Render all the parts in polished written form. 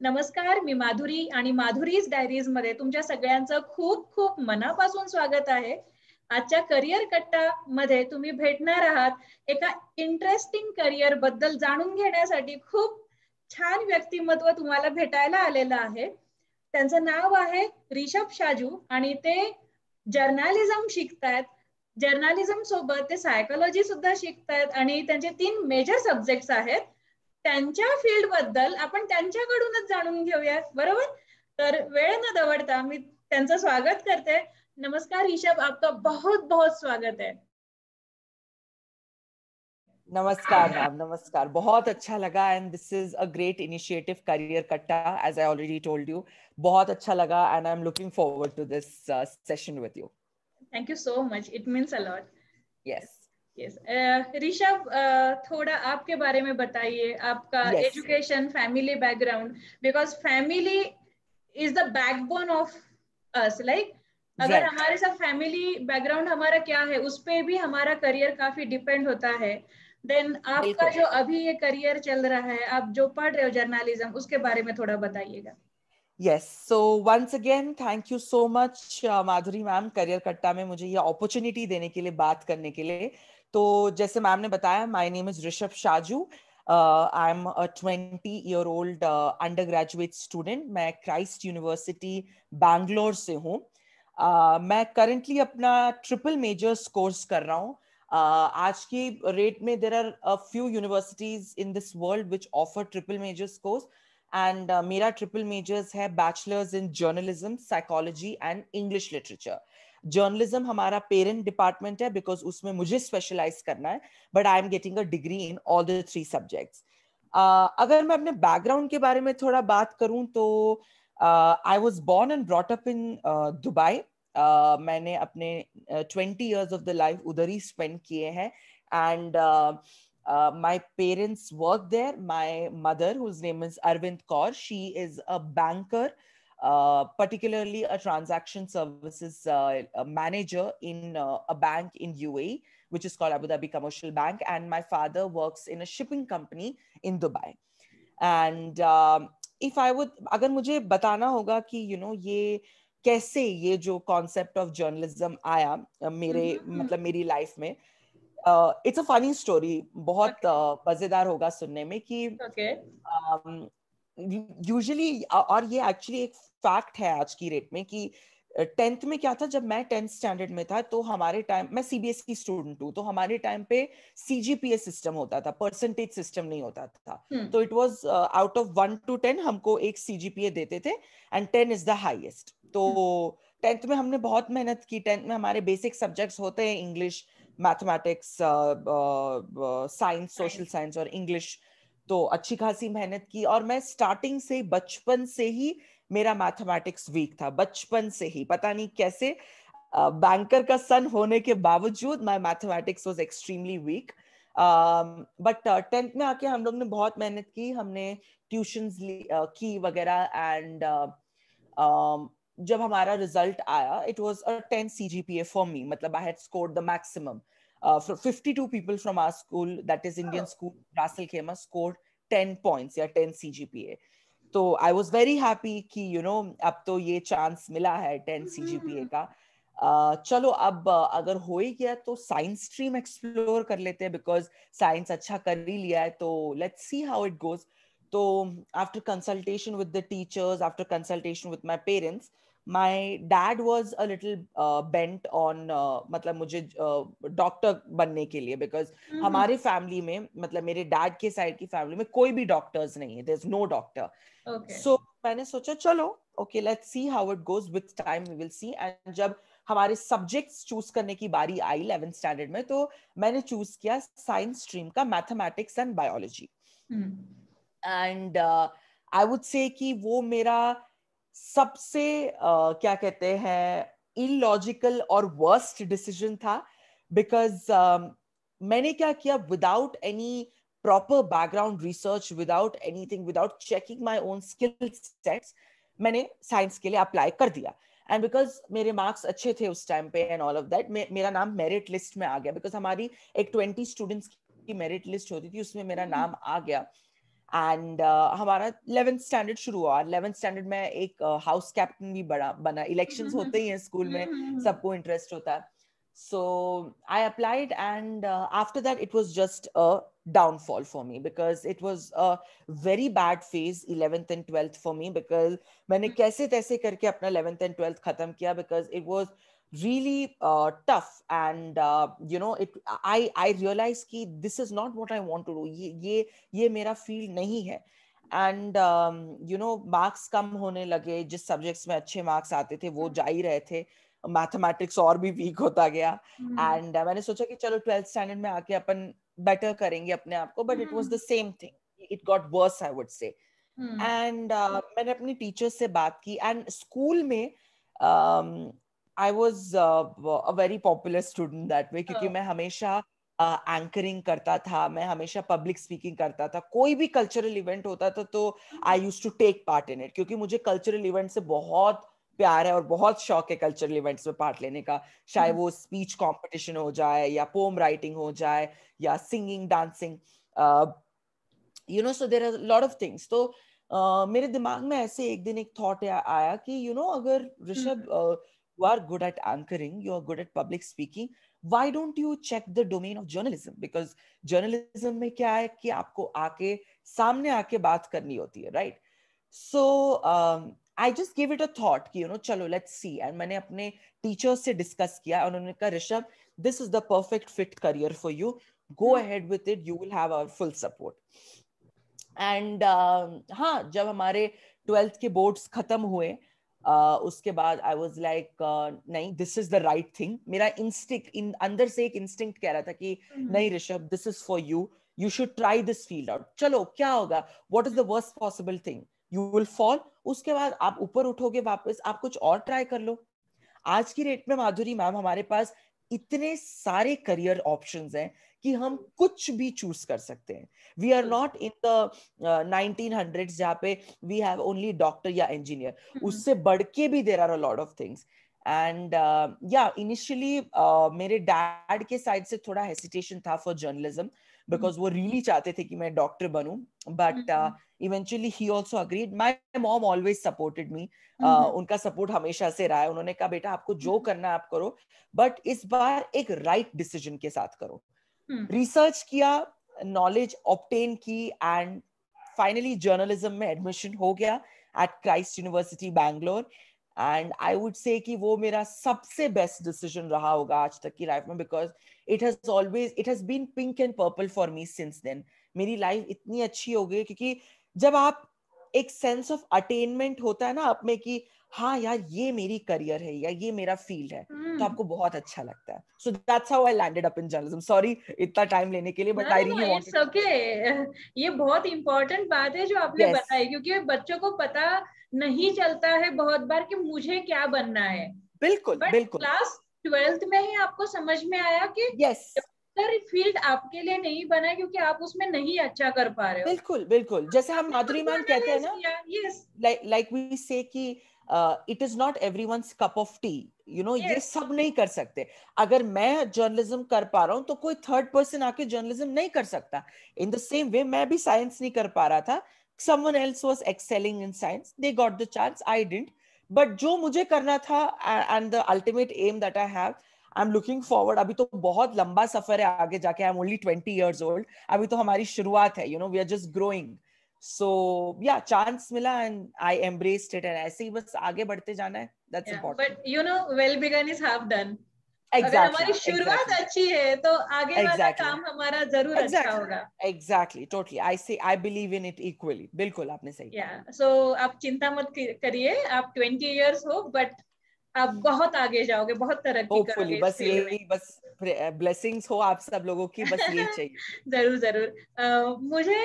नमस्कार, मी माधुरी आणि माधुरीज डायरीज मध्ये तुमच्या सगळ्यांचं खूप खूप मनापासून स्वागत आहे. आजच्या करिअर कट्टा मध्ये तुम्ही भेटणार आहात एका इंटरेस्टिंग करिअर बद्दल जाणून घेण्यासाठी. खूप छान व्यक्तिमत्व तुम्हाला भेटायला आलेलं आहे. त्यांचं नाव आहे ऋषभ शाजू आणि ते जर्नालिझम शिकतायत. जर्नालिझम सोबत ते सायकोलॉजी सुद्धा शिकतायत आणि त्यांचे 3 मेजर सब्जेक्ट्स आहेत. त्यांच्या फील्ड बद्दल आपण त्यांच्याकडूनच जाणून घेऊया, बरोबर? तर वेळ न दवडता मी त्यांचं स्वागत करते. नमस्कार ऋषभ, आपका बहुत बहुत स्वागत है. नमस्कार मैम, नमस्कार. बहुत अच्छा लगा and this is a great initiative career Katta, as I already told you. बहुत अच्छा लगा and I am looking forward to this session with you. Thank you so much, it means a lot. Yes yes Rishabh, थोड़ा आपके बारे में बताइए, आपका education, family background, because family is the backbone of us. Like अगर हमारे साथ family background हमारा क्या है, उस पे भी हमारा करियर काफी डिपेंड होता है. देन आपका जो अभी ये करियर चल रहा है, आप जो पढ़ रहे हो जर्नलिज्म, उसके बारे में थोड़ा बताइएगा. Yes, so once again thank you so much Madhuri ma'am, career कट्टा में मुझे ये अपॉर्चुनिटी देने के लिए, बात करने के लिए. तो जैसे मैम ने बताया, my name is Rishabh Shaju. I am a 20-year-old under graduate student. मैं क्राइस्ट यूनिवर्सिटी बैंगलोर से हूँ. मैं करंटली अपना ट्रिपल मेजर्स कोर्स कर रहा हूँ. आज की रेट में there are a few universities in this world which offer triple majors course. And मेरा ट्रिपल मेजर्स है bachelors in journalism, psychology and English literature. Journalism हमारा पेरेंट डिपार्टमेंट है बिकॉज उसमें मुझे स्पेशलाइज करना है, but I am getting a degree in all the 3 subjects. अगर मैं अपने बैकग्राउंड के बारे में थोड़ा बात करूं तो I was born and brought up in Dubai. मैंने अपने 20 years of the life उधर ही स्पेंड किए हैं. And my parents work there. My mother, whose name is Arvind Kaur, she is a banker, particularly a transaction services manager in a bank in UAE, which is called Abu Dhabi Commercial Bank. And my father works in a shipping company in Dubai. And if I would, अगर मुझे बताना होगा कि ये कैसे ये जो concept of journalism आया मेरे मतलब मेरी लाइफ में, इट्स अ फनी स्टोरी. बहुत मजेदार होगा सुनने में कि यूजुअली और ये एक्चुअली एक फैक्ट है आज की रेट में कि 10th में क्या था, जब मैं 10th स्टैंडर्ड में था तो हमारे टाइम, मैं सीबीएसई स्टूडेंट हूँ, तो हमारे टाइम पे सीजीपीए सिस्टम होता था, परसेंटेज सिस्टम नहीं होता था. तो it was out of 1 to 10 हमको एक सीजीपीए देते थे एंड 10 इज द हाईएस्ट. तो 10th में हमने बहुत मेहनत की. 10th में हमारे बेसिक सब्जेक्ट्स होते हैं English, mathematics, science, social science और इंग्लिश. तो अच्छी खासी मेहनत की और मैं स्टार्टिंग से, बचपन से ही मेरा मैथमेटिक्स वीक था. बचपन से ही पता नहीं कैसे, बैंकर का सन होने के बावजूद my mathematics was extremely weak. But 10th में आके हम लोग ने बहुत मेहनत की, हमने ट्यूशंस की वगैरह. एंड जब हमारा रिजल्ट आया, it was a 10 CGPA for me. मतलब I had scored the maximum. 52 people from our school, that is Indian school, Russell Khema, scored 10 points या 10 CGPA. तो I was very happy कि अब तो ये चांस मिला है 10 CGPA का. चलो अब अगर हो ही गया तो साइंस स्ट्रीम एक्सप्लोर कर लेते हैं, बिकॉज साइंस अच्छा कर ही लिया है, तो let's see how it goes. तो after consultation with the teachers, after consultation with my parents, my dad was a little bent on मतलब मुझे डॉक्टर बनने के लिए, बिकॉज हमारे फैमिली में, मतलब मेरे डैड के साइड की फैमिली में कोई भी डॉक्टर्स नहीं है, there is no doctor. So मैंने सोचा चलो okay, let's see how it goes, with time we will see. And जब हमारे सब्जेक्ट्स चूज करने की बारी आई 11th स्टैंडर्ड में, तो मैंने चूज किया साइंस स्ट्रीम का mathematics and biology. And I would say कि वो मेरा सबसे क्या कहते हैं, इलॉजिकल और वर्स्ट डिसीजन था. बिकॉज मैंने क्या किया, without any proper background research, without anything, without checking my own skill sets, मैंने साइंस के लिए अप्लाई कर दिया. एंड बिकॉज मेरे मार्क्स अच्छे थे उस टाइम पे एंड ऑल ऑफ दैट, मेरा नाम मेरिट लिस्ट में आ गया. बिकॉज हमारी एक 20 स्टूडेंट्स की मेरिट लिस्ट होती थी, उसमें मेरा नाम आ गया. एंड हमारा 11th स्टैंडर्ड शुरू हुआ. 11th स्टैंडर्ड में एक हाउस कैप्टन भी बना. इलेक्शंस होते ही हैं स्कूल में, सबको इंटरेस्ट होता है. So I applied, and after that it was just a downfall for me, because it was a very bad phase, 11th and 12th for me, because मैंने कैसे तैसे करके अपना 11th and 12th खत्म किया, because it was really tough, and I realized कि this is not what I want to do. ये मेरा field नहीं है. एंड मार्क्स कम होने लगे. जिस सब्जेक्ट्स में अच्छे मार्क्स आते थे वो जा ही रहे थे. मैथमेटिक्स और भी वीक होता गया. एंड मैंने सोचा कि चलो 12th स्टैंडर्ड में आके अपन बेटर करेंगे अपने आप को. But it was the same thing, it got verse, I would से. एंड मैंने अपनी टीचर से बात की. एंड स्कूल में I was a very popular student that way, क्योंकि मैं हमेशा एंकरिंग करता था, मैं हमेशा पब्लिक स्पीकिंग करता था. कोई भी कल्चरल इवेंट होता था तो I used to take part in it, क्योंकि मुझे कल्चरल इवेंट से बहुत प्यार है और बहुत शौक है कल्चरल इवेंट्स में पार्ट लेने का. चाहे वो स्पीच कंपटीशन हो जाए, या पोम राइटिंग हो जाए, या singing, dancing, so there are lot of things. तो मेरे दिमाग में ऐसे एक दिन एक थॉट आया कि अगर Rishabh, you are good at anchoring, you are good at public speaking, why don't you check the domain of journalism? Because journalism में क्या है कि आपको सामने आके बात करनी होती है, right? So I just gave it a thought कि चलो let's see. and मैंने अपने टीचर्स से डिस्कस किया और उन्होंने कहा, Rishabh, this is the perfect fit career for you, go ahead with it, you will have our full support. And हाँ, जब हमारे 12th के बोर्ड्स खत्म हुए, उसके बाद आई वाज लाइक, नहीं, this is the right thing. मेरा इंस्टिंक्ट, अंदर से एक इंस्टिंक्ट कह रहा था कि नहीं Rishabh, this is for you, you should try this field out. चलो क्या होगा, what is the worst possible thing, you will fall, उसके बाद आप ऊपर उठोगे वापस, आप कुछ और ट्राई कर लो. आज की डेट में माधुरी मैम, हमारे पास इतने सारे करियर ऑप्शंस हैं कि हम कुछ भी चूज कर सकते हैं. We are not in the 1900s जहाँ पे वी हैव ओनली डॉक्टर या इंजीनियर. उससे बढ़ के भी there are a lot of things. And या इनिशियली मेरे डैड के साइड से थोड़ा हेसिटेशन था फॉर जर्नलिज्म, बिकॉज वो रियली चाहते थे कि मैं डॉक्टर बनूं. But eventually he also agreed. My mom always supported me. उनका सपोर्ट हमेशा से रहा है. उन्होंने कहा, बेटा आपको जो करना है आप करो, बट इस बार एक राइट डिसीजन के साथ करो. रिसर्च किया, नॉलेज ऑब्टेन की, एंड फाइनली जर्नलिज्म में एडमिशन हो गया at Christ University Bangalore. And I would say कि वो मेरा सबसे बेस्ट डिसीजन रहा होगा आज तक की लाइफ में, because it has been pink and purple for me since then. मेरी लाइफ इतनी अच्छी हो गई, क्योंकि जब आप एक सेंस ऑफ अटेनमेंट होता है ना आप में कि हाँ यार, ये मेरी करियर है या ये मेरा फील्ड है, तो आपको बहुत अच्छा लगता है. So that's how I landed up in journalism. Sorry इतना टाइम लेने के लिए, but I really wanted. It's okay. ये बहुत इंपॉर्टेंट बात है जो आपने बताई, क्योंकि बच्चों को पता नहीं चलता है बहुत बार कि मुझे क्या बनना है. बिल्कुल बिल्कुल. क्लास 12th में ही आपको समझ में आया कि यस, फील्ड आपके लिए नहीं बना है, क्योंकि आप उसमें नहीं अच्छा कर पा रहे हो. बिल्कुल बिल्कुल. जैसे हम माधुरी मैम कहते हैं ना, लाइक वी से कि it is not everyone's cup of T. ये सब नहीं कर सकते. अगर मैं जर्नलिज्म कर पा रहा हूं तो कोई थर्ड पर्सन आके जर्नलिज्म नहीं कर सकता. इन द सेम वे मैं भी साइंस नहीं कर पा रहा था. someone else was excelling in science, they got the chance, I didn't. but जो मुझे करना था, and the ultimate aim that I have, I'm looking forward. अभी तो बहुत लंबा सफर है आगे जाके. I'm only 20 years old. अभी तो हमारी शुरुआत है. We are just growing. So yeah, chance मिला and I embraced it, and ऐसे ही बस आगे बढ़ते जाना है. That's important. But well begun is half done. Exactly, अगर हमारी शुरुआत अच्छी है तो आगे वाला काम हमारा जरूर अच्छा होगा. Exactly, totally. I believe in it equally. बिल्कुल आपने सही कहा. So आप चिंता मत करिए. आप 20 years हो, but आप बहुत आगे जाओगे, बहुत तरक्की करोगे. बस यही, बस ब्लेसिंग्स हो आप सब लोगों की, बस ये चाहिए. जरूर जरूर. मुझे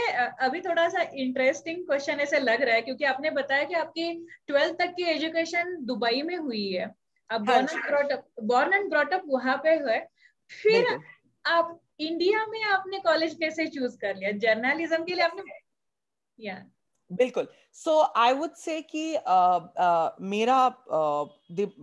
अभी थोड़ा सा इंटरेस्टिंग क्वेश्चन ऐसे लग रहा है, क्योंकि आपने बताया कि आपकी 12th तक की एजुकेशन दुबई में हुई है. आप बॉर्न एंड ब्रॉट अप वहां पे हुए. फिर आप इंडिया में आपने कॉलेज कैसे चूज कर लिया जर्नलिज्म के लिए आपने? बिल्कुल. सो आई वुड से कि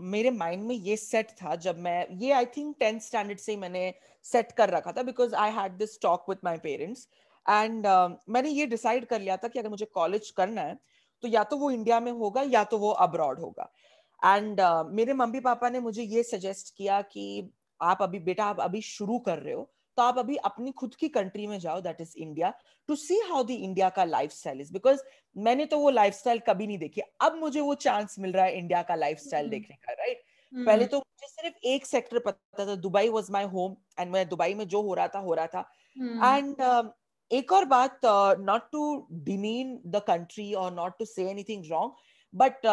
मेरे माइंड में ये सेट था जब मैं, ये आई थिंक 10th स्टैंडर्ड से ही मैंने सेट कर रखा था, because I had this talk with my parents. And मैंने ये डिसाइड कर लिया था कि अगर मुझे कॉलेज करना है तो या तो वो इंडिया में होगा या तो वो अब्रॉड होगा। एंड मेरे मम्मी पापा ने मुझे ये सजेस्ट किया कि आप अभी बेटा, आप अभी शुरू कर रहे हो तो आप अभी अपनी खुद की कंट्री में जाओ, that is India, to see how the India का लाइफस्टाइल इज, बिकॉज मैंने तो वो लाइफस्टाइल कभी नहीं देखी, अब मुझे वो चांस मिल रहा है इंडिया का लाइफस्टाइल देखने का, राइट? पहले तो मुझे सिर्फ एक सेक्टर पता था, Dubai was my home, and मैं दुबई में जो हो रहा था। एंड एक और बात, not to demean the country और not to say anything wrong, but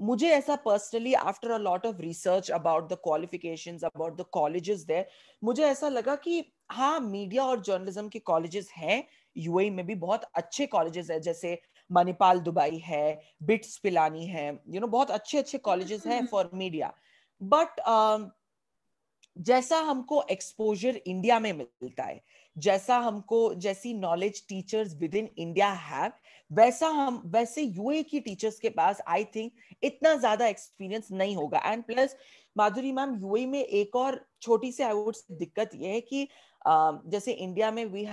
मुझे ऐसा personally after a lot of research about the qualifications, about the colleges there, मुझे ऐसा लगा कि हाँ, मीडिया और जर्नलिज्म के कॉलेजेस हैं यूएई में भी, बहुत अच्छे कॉलेजेस है, जैसे मणिपाल दुबई है, बिट्स पिलानी है, बहुत अच्छे अच्छे कॉलेजेस हैं फॉर मीडिया। बट जैसा हमको एक्सपोजर इंडिया में मिलता है, जैसा हमको, जैसी knowledge teachers with in India have, वैसे यूए की टीचर्स के पास आई थिंक इतना ज्यादा एक्सपीरियंस नहीं होगा। And plus Madhuri ma'am, UAE में एक और छोटी सी आई वुड से दिक्कत ये है कि जैसे इंडिया में we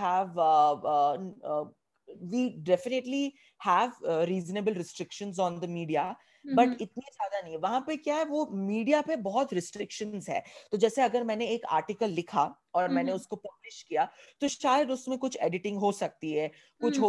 definitely have reasonable restrictions on the media, but इतनी ज्यादा नहीं है। वहां पे क्या है, वो मीडिया पे बहुत रिस्ट्रिक्शंस है। तो जैसे अगर मैंने एक आर्टिकल लिखा और मैंने उसको पब्लिश किया, तो शायद उसमें कुछ एडिटिंग हो सकती है, कुछ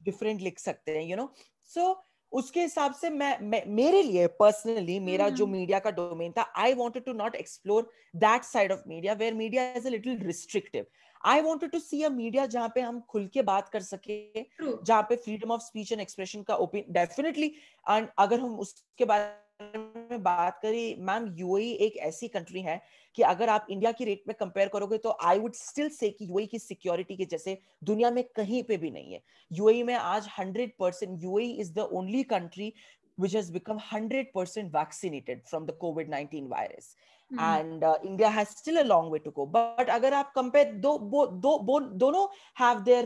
डिफरेंट लिख सकते हैं, सो उसके हिसाब से मैं मेरे लिए पर्सनली, मेरा जो मीडिया का डोमेन था, I wanted to not explore that side of media where media is a little restrictive. I wanted to see a media जहां पे हम खुल के बात कर सके, जहां पे freedom of speech and expression का ओपिनियन डेफिनेटली। एंड अगर हम उसके बारे में बात करें मैम, यूएई एक ऐसी कंट्री है कि अगर आप इंडिया की रेट में कंपेयर करोगे तो आई वुड स्टिल से कि यूएई की सिक्योरिटी के जैसे दुनिया में कहीं पे भी नहीं है। यूएई में आज 100%, UAE is the only country which has become 100% vaccinated from the COVID-19 virus. And India has still a long way to go. But अगर आप compare दोनों have their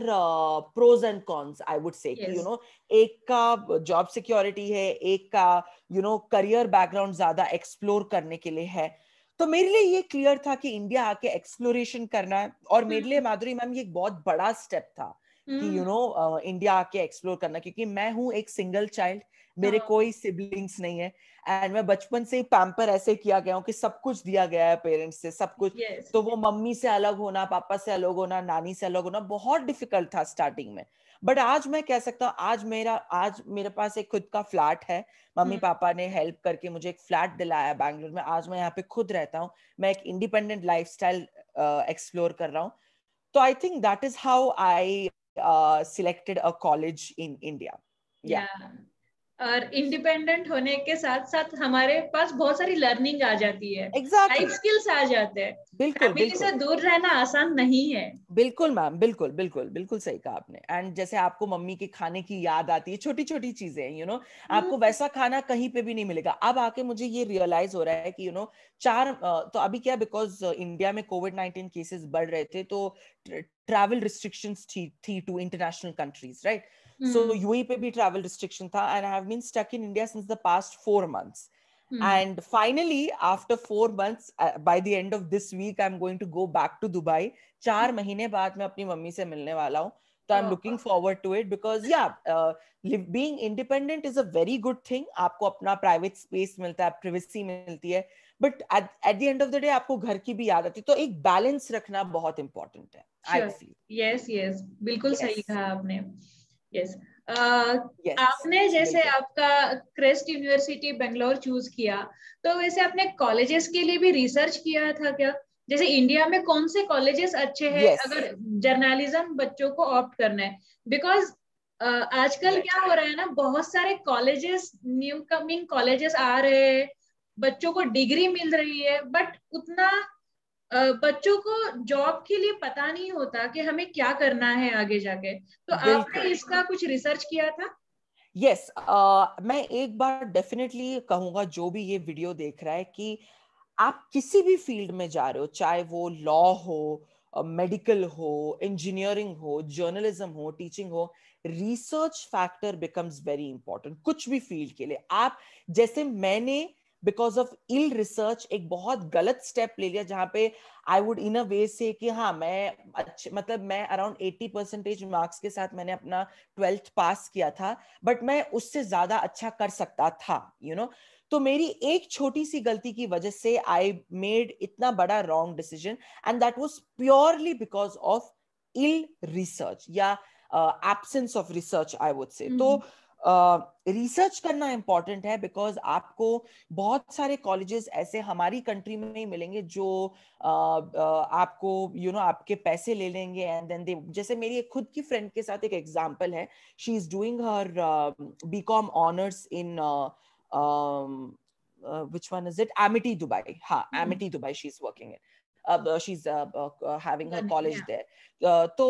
pros and cons, I would say कि एक का job security है, एक का career background ज्यादा explore करने के लिए है। तो मेरे लिए ये क्लियर था कि इंडिया आके एक्सप्लोरेशन करना है, और मेरे लिए माधुरी मैम ये एक बहुत बड़ा स्टेप था कि इंडिया आके एक्सप्लोर करना, क्योंकि मैं हूँ एक सिंगल चाइल्ड, मेरे कोई सिबलिंग्स नहीं है, एंड मैं बचपन से ही पैम्पर ऐसे किया गया हूँ कि सब कुछ दिया गया है पेरेंट्स से, सब कुछ। तो वो मम्मी से अलग होना, पापा से अलग होना, नानी से अलग होना बहुत डिफिकल्ट था स्टार्टिंग में। बट आज मैं कह सकता हूँ, आज मेरे पास एक खुद का फ्लैट है, मम्मी पापा ने हेल्प करके मुझे एक फ्लैट दिलाया बैंगलोर में, आज मैं यहाँ पे खुद रहता हूँ, मैं एक इंडिपेंडेंट लाइफस्टाइल एक्सप्लोर कर रहा हूँ। तो I think that is how I selected a college in India. Yeah. और इंडिपेंडेंट होने के साथ साथ हमारे पास बहुत सारी लर्निंग आ जाती है, लाइफ स्किल्स आ जाते हैं। बिल्कुल, फैमिली से दूर रहना आसान नहीं है। बिल्कुल मैम, बिल्कुल बिल्कुल बिल्कुल सही कहा आपने। एंड जैसे आपको मम्मी के खाने की याद आती है, छोटी छोटी चीजें, आपको वैसा खाना कहीं पे भी नहीं मिलेगा। अब आके मुझे ये रियलाइज हो रहा है कि तो अभी क्या, बिकॉज इंडिया में कोविड-19 केसेस बढ़ रहे थे, तो ट्रैवल रिस्ट्रिक्शंस थी to international countries, right? So UAE पे भी ट्रैवल रिस्ट्रिक्शन था, and I have been stuck in India since the past 4 months. And finally, after 4 months, by the end of this week, I'm going to go back to Dubai. 4 महीने बाद मैं अपनी mummy से मिलने वाला हूँ, तो I'm looking forward to it because being independent is a very good thing. आपको अपना private space मिलता है, privacy मिलती है, but at the end of the day आपको घर की भी याद आती है, तो एक balance रखना बहुत important है, I feel. Yes, बिल्कुल सही कहा आपने। Yes. आपने जैसे आपका क्रेस्ट यूनिवर्सिटी बेंगलोर चूज किया, तो वैसे आपने कॉलेजेस के लिए भी रिसर्च किया था क्या? जैसे इंडिया में कौन से कॉलेजेस अच्छे हैं अगर जर्नलिज्म बच्चों को ऑप्ट करना है? बिकॉज आजकल क्या हो रहा है ना, बहुत सारे कॉलेजेस, न्यू कमिंग कॉलेजेस आ रहे हैं, बच्चों को डिग्री मिल रही है, बट उतना बच्चों को जॉब के लिए पता नहीं होता कि हमें क्या करना है आगे जाके। तो आपने इसका कुछ रिसर्च किया था? यस, मैं एक बार डेफिनेटली कहूंगा जो भी ये वीडियो देख रहा है कि आप किसी भी फील्ड में जा रहे हो, चाहे वो लॉ हो, मेडिकल हो, इंजीनियरिंग हो, जर्नलिज्म हो, टीचिंग हो, research factor becomes very important कुछ भी फील्ड के लिए। आप जैसे मैंने बिकॉज ऑफ इल रिसर्च एक बहुत गलत स्टेप ले लिया, जहां पे आई वुड इन अ वे से कि हाँ मैं अच्छे, मतलब मैं अराउंड 80% मार्क्स के साथ मैंने अपना 12th पास किया था, बट मैं उससे ज्यादा अच्छा कर सकता था, यू नो। तो मेरी एक छोटी सी गलती की वजह से आई मेड इतना बड़ा wrong decision, and that was purely because of ill research या absence of research, I would say. तो रिसर्च करना इंपॉर्टेंट है, बिकॉज आपको बहुत सारे कॉलेजेस ऐसे हमारी कंट्री में नहीं मिलेंगे जो आपको आपके पैसे ले लेंगे एंड देन दे, जैसे मेरी एक खुद की फ्रेंड के साथ एक एग्जांपल है, she is doing her BCom honours in which one is it, Amity Dubai, Amity Dubai she's working in, she's having her college there. So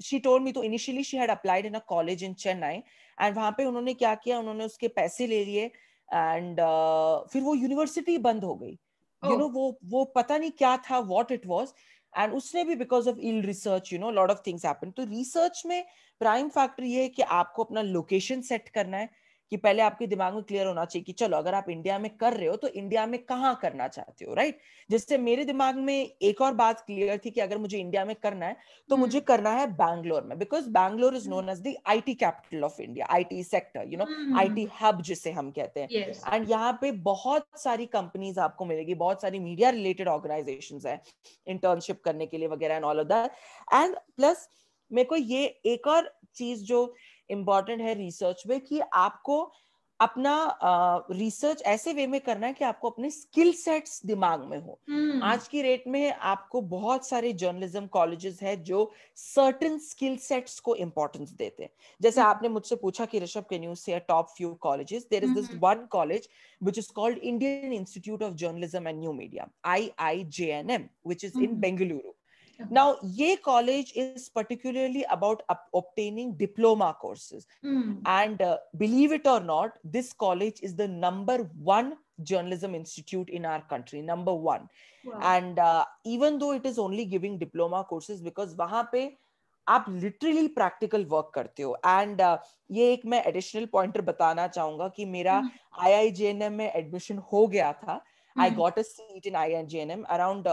she told me, to initially she had applied in a college in Chennai, and वहां पे उन्होंने क्या किया, उन्होंने उसके पैसे ले लिए, एंड फिर वो यूनिवर्सिटी बंद हो गई, वो पता नहीं क्या था, व्हाट इट वाज, एंड उसने भी because of ill research, lot of things happen. तो रिसर्च में प्राइम फैक्टर ये है कि आपको अपना लोकेशन सेट करना है, कि पहले आपके दिमाग में क्लियर होना चाहिए कि चलो अगर आप इंडिया में कर रहे हो तो इंडिया में कहाँ करना चाहते हो, राइट। जिससे मेरे दिमाग में एक और बात क्लियर थी कि अगर मुझे इंडिया में करना है तो मुझे करना है बैंगलोर में, because Bangalore is known as the IT capital of India, IT sector, IT hub जिसे हम कहते हैं। एंड यहाँ पे बहुत सारी कंपनीज आपको मिलेगी, बहुत सारी मीडिया रिलेटेड ऑर्गेनाइजेशंस है इंटर्नशिप करने के लिए वगैरह and all of that. And plus मेरे को ये एक और चीज जो इम्पॉर्टेंट है रिसर्च में, कि आपको अपना रिसर्च ऐसे वे में करना है कि आपको अपने स्किल सेट्स दिमाग में हो। आज की रेट में आपको बहुत सारे जर्नलिज्म कॉलेजेस हैं जो सर्टेन स्किल सेट्स को इंपॉर्टेंस देते हैं। जैसे आपने मुझसे पूछा कि Rishabh can you say top few colleges, there is this one college which is called Indian Institute of Journalism and New Media, IIJNM, which is in Bengaluru. Now, ye college is particularly about obtaining diploma courses. And believe it or not, this college is the #1 journalism institute in our country, #1. Wow. And even though it is only giving diploma courses, because वहां पे आप literally practical work करते हो। And ये एक मैं additional pointer बताना चाहूंगा कि मेरा IIJNM में एडमिशन हो गया था। I got a seat in IIJNM around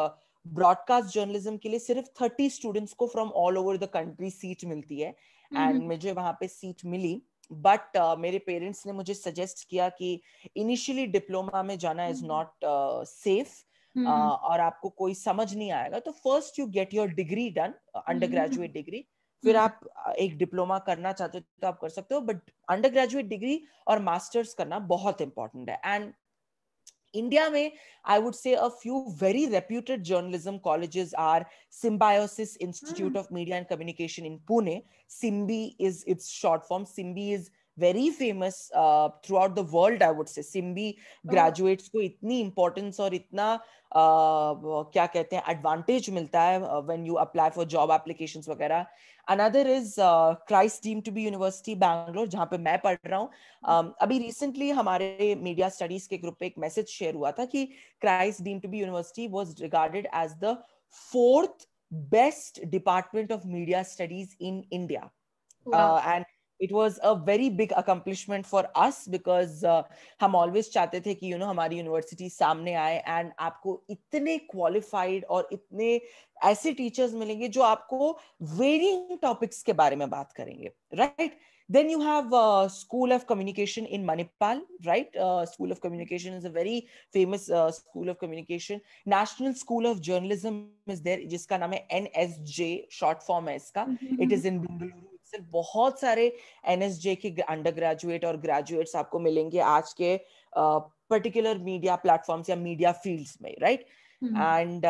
broadcast journalism के लिए सिर्फ 30 स्टूडेंट्स को from all over the country seat मिलती है, एंड मुझे वहां पे सीट मिली। बट मेरे पेरेंट्स ने मुझे सजेस्ट किया कि इनिशियली डिप्लोमा में जाना इज नॉट सेफ, और आपको कोई समझ नहीं आएगा, तो first you get your degree done, under graduate degree, फिर आप एक डिप्लोमा करना चाहते हो तो आप कर सकते हो, बट अंडर ग्रेजुएट डिग्री और मास्टर्स करना बहुत इंपॉर्टेंट है। एंड India में, I would say a few very reputed journalism colleges are Symbiosis Institute of Media and Communication in Pune. SIMBI is its short form. SIMBI is very famous throughout the world, I would say. SIMBI graduates को इतनी importance और इतना क्या कहते हैं advantage मिलता है when you apply for job applications वगैरह. Another is Christ Deemed to be University Bangalore, जहाँ पे मैं पढ़ रहा हूँ। अभी रिसेंटली हमारे मीडिया स्टडीज के ग्रुप पे एक मैसेज शेयर हुआ था कि Christ Deemed to be University was regarded as the 4th best department of media studies in India. Wow. And it was a very big accomplishment for us because हम always चाहते थे कि हमारी university सामने आए एंड आपको इतने qualified और इतने ऐसे टीचर्स मिलेंगे जो आपको वेरिंग टॉपिक्स के बारे में बात करेंगे, right? Then you have School of Communication in Manipal, right? School of Communication is a very famous School of Communication. National School of Journalism is there, जिसका नाम है NSJ, short form है इसका. It is in Bengaluru. बहुत सारे NSJ के under graduate और graduates आपको मिलेंगे आज के पर्टिकुलर मीडिया प्लेटफॉर्म्स या मीडिया फील्ड्स में, right? And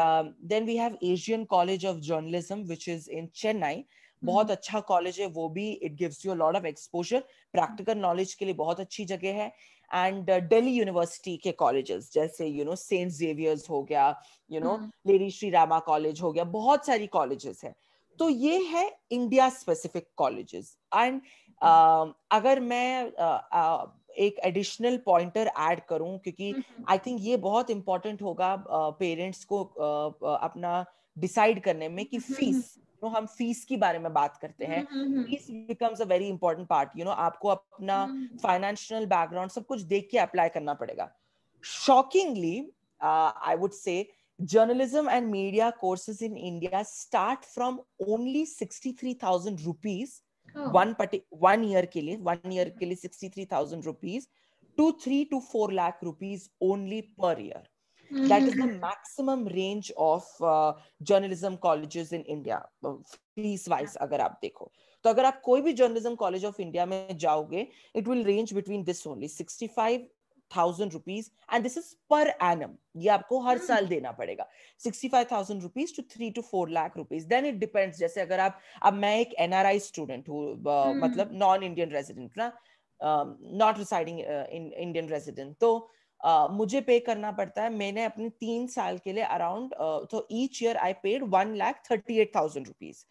then we have Asian College of Journalism which is in Chennai. बहुत अच्छा कॉलेज है वो भी. It gives you a lot of exposure, practical knowledge के लिए बहुत अच्छी जगह है. एंड दिल्ली यूनिवर्सिटी के कॉलेजेस जैसे सेंट जेवियर्स हो गया, लेडी श्री रामा कॉलेज हो गया, बहुत सारी कॉलेजेस है. तो ये है इंडिया स्पेसिफिक कॉलेजेस. एंड अगर मैं एक एडिशनल पॉइंटर ऐड करूं, क्योंकि आई थिंक ये बहुत इंपॉर्टेंट होगा पेरेंट्स को अपना डिसाइड करने में कि फीस, हम फीस के बारे में बात करते हैं. Fees becomes a very important part. आपको अपना फाइनेंशियल बैकग्राउंड सब कुछ देख के अप्लाई करना पड़ेगा. shockingly, I would say journalism and media courses in India start from only 63,000 rupees Oh. one year के लिए 63,000 rupees to 3 to 4 lakh rupees only per year. That is the maximum range of journalism colleges in India, fees wise अगर आप देखो. तो अगर आप कोई भी journalism college of India में जाओगे, it will range between this only 65,000 rupees, and this is per annum. ये आपको हर साल देना पड़ेगा. 65,000 rupees to 3 to 4 lakh rupees. Then it depends. जैसे अगर आप, अब मैं एक NRI student हूँ, मतलब non-Indian resident ना, not residing in Indian resident, तो मुझे पे करना पड़ता है. मैंने अपने 3 साल के लिए अराउंड, तो each year I paid 1,38,000 rupees.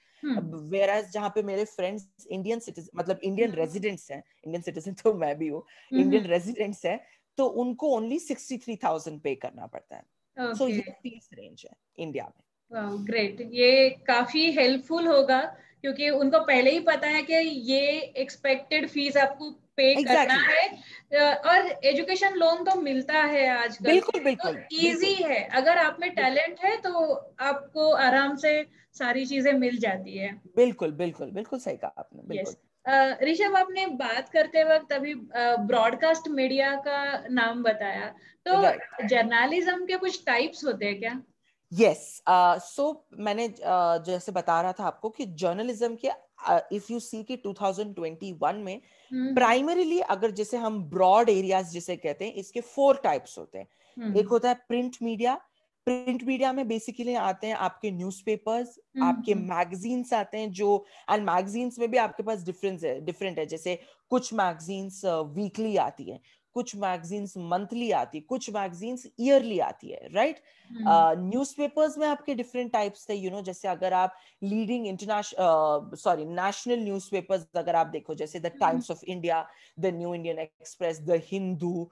Whereas जहाँ पे मेरे फ्रेंड्स इंडियन सिटीजन, मतलब इंडियन रेजिडेंट्स हैं, इंडियन सिटीजन तो मैं भी हूँ, इंडियन रेजिडेंट्स हैं, तो उनको ओनली 63,000 पे करना पड़ता है. सो ये फीस रेंज है इंडिया में. ग्रेट, ये काफी हेल्पफुल होगा क्योंकि उनको पहले ही पता है कि ये एक्सपेक्टेड फीस आपको पे करना है. और एजुकेशन लोन तो मिलता है आजकल, बिल्कुल बिल्कुल, तो इजी है. अगर आप में टैलेंट है तो आपको आराम से सारी चीजें मिल जाती है. बिल्कुल बिल्कुल बिल्कुल सही कहा आपने. बिल्कुल. ऋषभ, आपने बात करते वक्त अभी ब्रॉडकास्ट मीडिया का नाम बताया, तो जर्नलिज्म के कुछ टाइप्स होते हैं क्या? Yes, so मैंने जैसे बता रहा था आपको कि जर्नलिज्म के इफ यू सी कि 2021 में प्राइमरीली, अगर जैसे हम ब्रॉड एरियाज जिसे कहते हैं, इसके 4 टाइप्स होते हैं. एक होता है प्रिंट मीडिया. प्रिंट मीडिया में बेसिकली आते हैं आपके न्यूज़पेपर्स, आपके मैगजीन्स आते हैं, जो, एंड मैगजीन्स में भी आपके पास डिफरेंट है. जैसे कुछ मैगजीन्स वीकली आती है, कुछ मैगजीन्स मंथली आती है, कुछ मैगजीन्स ईयरली आती है, राइट. न्यूज़पेपर्स में आपके डिफरेंट टाइप्स थे, जैसे अगर आप लीडिंग नेशनल न्यूज़पेपर्स अगर आप देखो, जैसे the times of India, the new Indian express, the Hindu,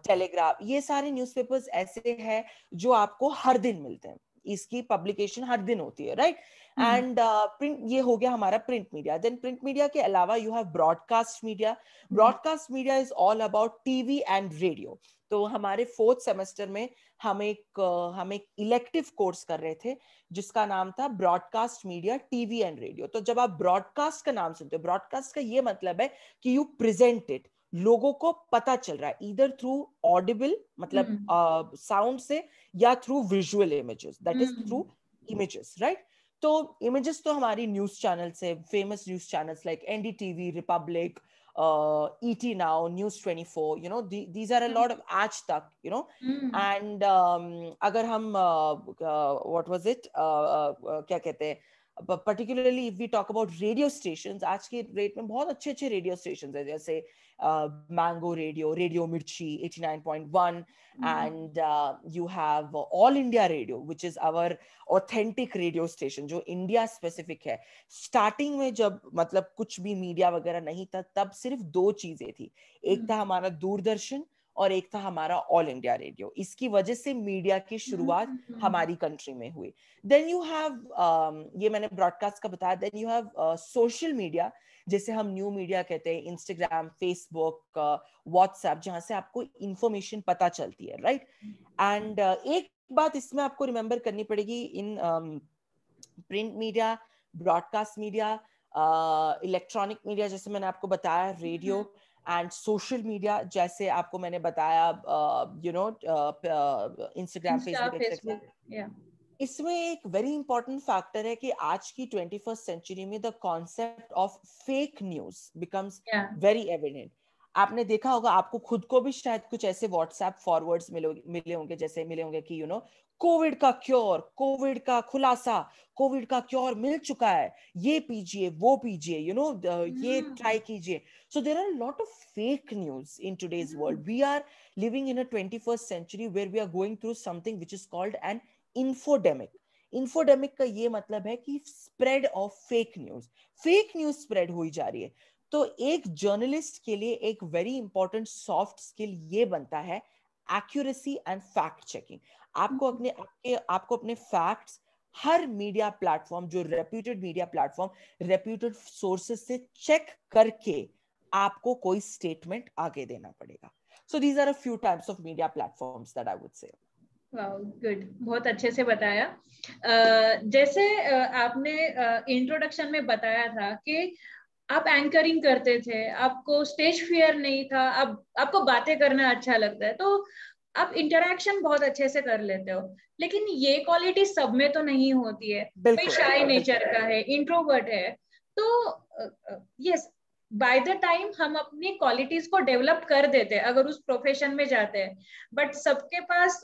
telegraph, ये सारे न्यूज़पेपर्स ऐसे हैं जो आपको हर दिन मिलते हैं. इसकी पब्लिकेशन हर दिन होती है, राइट. एंड प्रिंट, ये हो गया हमारा print media. Then print media के अलावा you have broadcast media. Broadcast media is all about TV and radio. तो हमारे 4th सेमेस्टर में हम एक इलेक्टिव कोर्स कर रहे थे जिसका नाम था broadcast media TV and radio. तो जब आप ब्रॉडकास्ट का नाम सुनते हो, ब्रॉडकास्ट का ये मतलब है कि यू प्रेजेंट इट, लोगों को पता चल रहा है, ईदर थ्रू ऑडिबल, मतलब साउंड से, या through visual images, that is through images, right. तो इमेजेस तो हमारी न्यूज चैनल से, famous news channels like NDTV, Republic, ET Now, News 24, these are a lot of Aaj Tak, and अगर हम what was it, क्या कहते हैं, particularly if we talk about radio stations, आज के रेट में बहुत अच्छे रेडियो स्टेशंस हैं, जैसे Mango Radio, Radio Mirchi 89.1, and you have All India Radio, which is our authentic radio station, जो इंडिया स्पेसिफिक है. स्टार्टिंग में जब मतलब कुछ भी मीडिया वगैरह नहीं था, तब सिर्फ 2 चीजें थी. एक था हमारा दूरदर्शन और एक था हमारा ऑल इंडिया रेडियो. इसकी वजह से मीडिया की शुरुआत हमारी कंट्री में हुई. देन यू हैव, ये मैंने ब्रॉडकास्ट का बताया. Then you have social media, जैसे हम न्यू मीडिया कहते हैं, इंस्टाग्राम, फेसबुक, व्हाट्सएप, जहां से आपको इंफॉर्मेशन पता चलती है, राइट. एंड एक बात इसमें आपको रिमेंबर करनी पड़ेगी, in print media, broadcast media, electronic media, जैसे मैंने आपको बताया, रेडियो एंड सोशल मीडिया, जैसे आपको मैंने बताया, इंस्टाग्राम, फेसबुक, एक्सेट्रा. इसमें एक वेरी इंपॉर्टेंट फैक्टर है कि आज की 21st सेंचुरी में the concept of fake news becomes very evident. आपने देखा होगा, आपको खुद को भी शायद कुछ ऐसे व्हाट्सएप फॉरवर्ड्स मिले होंगे, जैसे मिले होंगे कि कोविड का क्योर, कोविड का खुलासा, कोविड का क्योर मिल चुका है, ये पीजिए, वो पीजिए, ये ट्राई कीजिए. So there are lot of fake news in today's world. We are living in a 21st century where we are going through something which is called an infodemic का ये मतलब है कि spread of fake news spread हुई जा रही है. तो एक जर्नलिस्ट के लिए एक वेरी इंपॉर्टेंट सॉफ्ट स्किल ये बनता है एक्यूरेसी एंड फैक्ट चेकिंग. आपको अपने फैक्ट्स हर मीडिया प्लेटफॉर्म, जो reputed media platform, reputed sources से चेक करके आपको कोई स्टेटमेंट आगे देना पड़ेगा. So these are a few types of media platforms that I would say. Wow, good, बहुत अच्छे से बताया. जैसे आपने इंट्रोडक्शन में बताया था कि आप एंकरिंग करते थे, आपको स्टेज फियर नहीं था, अब आपको बातें करना अच्छा लगता है, तो आप इंटरेक्शन बहुत अच्छे से कर लेते हो. लेकिन ये क्वालिटी सब में तो नहीं होती है. कोई शाय नेचर का है, इंट्रोवर्ट है, तो यस, बाय द टाइम हम अपनी क्वालिटीज को डेवलप कर देते हैं अगर उस प्रोफेशन में जाते हैं. बट सबके पास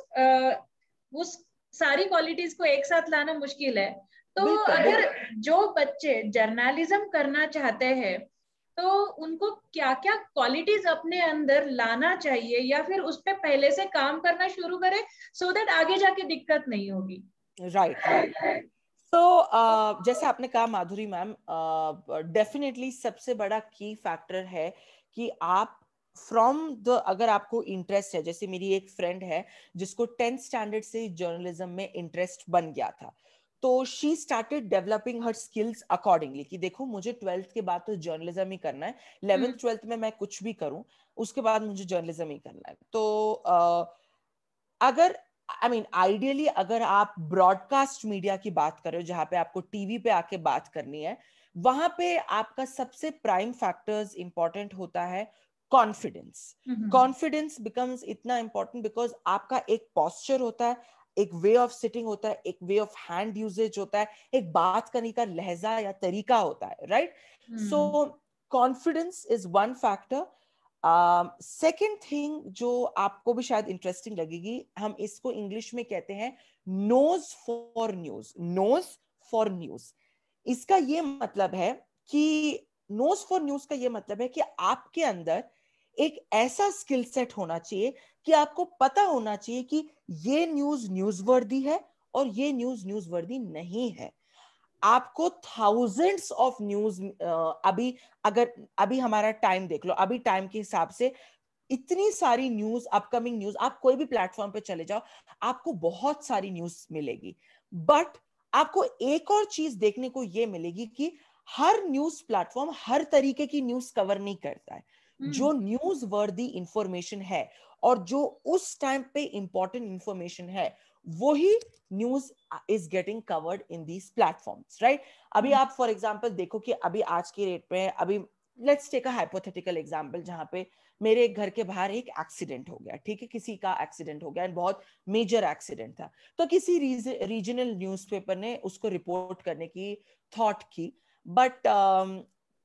उस सारी क्वालिटीज को एक साथ लाना मुश्किल है. तो अगर जो बच्चे जर्नलिज्म करना चाहते हैं, तो उनको क्या क्या क्वालिटीज अपने अंदर लाना चाहिए, या फिर उस पे पहले से काम करना शुरू करें, सो दैट आगे जाके दिक्कत नहीं होगी. राइट. तो जैसे आपने कहा माधुरी मैम, डेफिनेटली सबसे बड़ा की फैक्टर है कि आप फ्रॉम द, अगर आपको इंटरेस्ट है, जैसे मेरी एक फ्रेंड है जिसको 10th स्टैंडर्ड से जर्नलिज्म में इंटरेस्ट बन गया था, तो she started developing her skills accordingly कि देखो मुझे 12th के बाद तो जर्नलिज्म ही करना है, 11th 12th में मैं कुछ भी करूं, उसके बाद मुझे जर्नलिज्म ही करना है. तो अगर आई मीन आइडियली अगर आप ब्रॉडकास्ट मीडिया की बात कर रहे हो जहां पे आपको टीवी पे आके बात करनी है, वहां पे आपका सबसे प्राइम फैक्टर्स इंपॉर्टेंट होता है कॉन्फिडेंस. कॉन्फिडेंस बिकम्स इतना इंपॉर्टेंट बिकॉज आपका एक पॉस्चर होता है, एक वे ऑफ सिटिंग होता है, एक वे ऑफ हैंड यूजेज होता है, एक बात करने का लहजा या तरीका होता है, right? So confidence is one factor. Second thing जो आपको भी शायद इंटरेस्टिंग लगेगी, हम इसको इंग्लिश में कहते हैं nose for news. Nose for news, इसका ये मतलब है कि नोज फॉर न्यूज का ये मतलब है कि आपके अंदर एक ऐसा स्किल सेट होना चाहिए कि आपको पता होना चाहिए कि ये न्यूज न्यूजवर्दी है और ये न्यूज न्यूजवर्दी नहीं है. आपको थाउजेंड्स ऑफ न्यूज, अभी हमारा टाइम देख लो, अभी टाइम के हिसाब से इतनी सारी न्यूज, अपकमिंग न्यूज, आप कोई भी प्लेटफॉर्म पे चले जाओ, आपको बहुत सारी न्यूज मिलेगी. बट आपको एक और चीज देखने को ये मिलेगी कि हर न्यूज प्लेटफॉर्म हर तरीके की न्यूज कवर नहीं करता है. जो न्यूज वर्दी इंफॉर्मेशन है और जो उस टाइम पे इंपॉर्टेंट इंफॉर्मेशन है, वही news is getting covered in these platforms, right? अभी आप फॉर एग्जांपल देखो कि अभी आज के रेट में, अभी let's take a hypothetical example जहां पे मेरे घर के बाहर एक एक्सीडेंट हो गया, ठीक है, किसी का एक्सीडेंट हो गया, बहुत मेजर एक्सीडेंट था. तो किसी रीजनल न्यूज़पेपर ने उसको रिपोर्ट करने की थॉट की, बट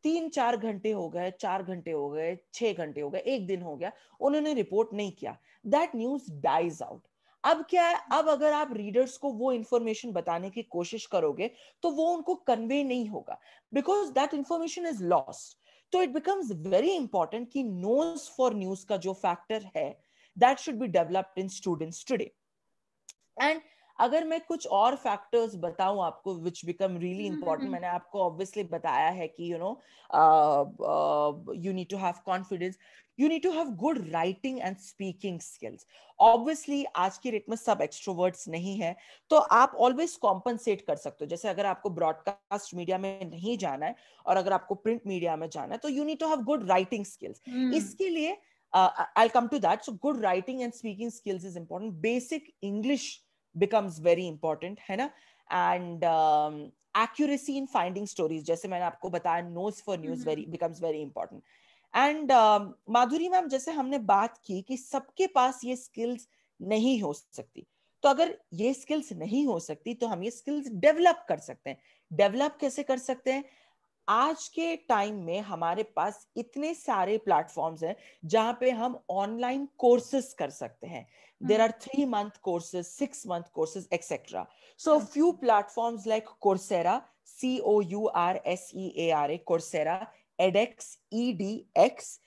3-4 घंटे हो गए, 4 घंटे हो गए, 6 घंटे हो गए, एक दिन हो गया, उन्होंने रिपोर्ट नहीं किया. That news dies out. अब क्या है, अब अगर आप रीडर्स को वो इंफॉर्मेशन बताने की कोशिश करोगे तो वो उनको कन्वे नहीं होगा, because that information is lost. तो इट बिकम्स वेरी इंपॉर्टेंट कि नोज फॉर न्यूज का जो फैक्टर है, that should be developed in students today. And अगर मैं कुछ और फैक्टर्स बताऊं आपको विच बिकम रियली इंपॉर्टेंट, मैंने आपको ऑब्वियसली बताया है कि you need to have confidence, you need to have good writing and speaking skills. Obviously आज की रेट में सब एक्सट्रोवर्ट्स नहीं है, तो आप ऑलवेज कॉम्पनसेट कर सकते हो. जैसे अगर आपको ब्रॉडकास्ट मीडिया में नहीं जाना है और अगर आपको प्रिंट मीडिया में जाना है, तो you need to have good writing skills. इसके लिए I'll come to that. So good writing and speaking skills is important. Basic English becomes very important, है ना? And accuracy in finding stories, जैसे मैंने आपको बताया, nose for news becomes very important. And Madhuri ma'am, जैसे हमने बात की कि सबके पास ये स्किल्स नहीं हो सकती, तो अगर ये स्किल्स नहीं हो सकती तो हम ये स्किल्स डेवलप कर सकते हैं. डेवलप कैसे कर सकते हैं? आज के टाइम में हमारे पास इतने सारे प्लेटफॉर्म्स हैं जहां पे हम ऑनलाइन कोर्सेस कर सकते हैं. There are 3-month courses, 6-month courses, etc. So few platforms like Coursera, COURSEARA, Coursera, edX, EDX,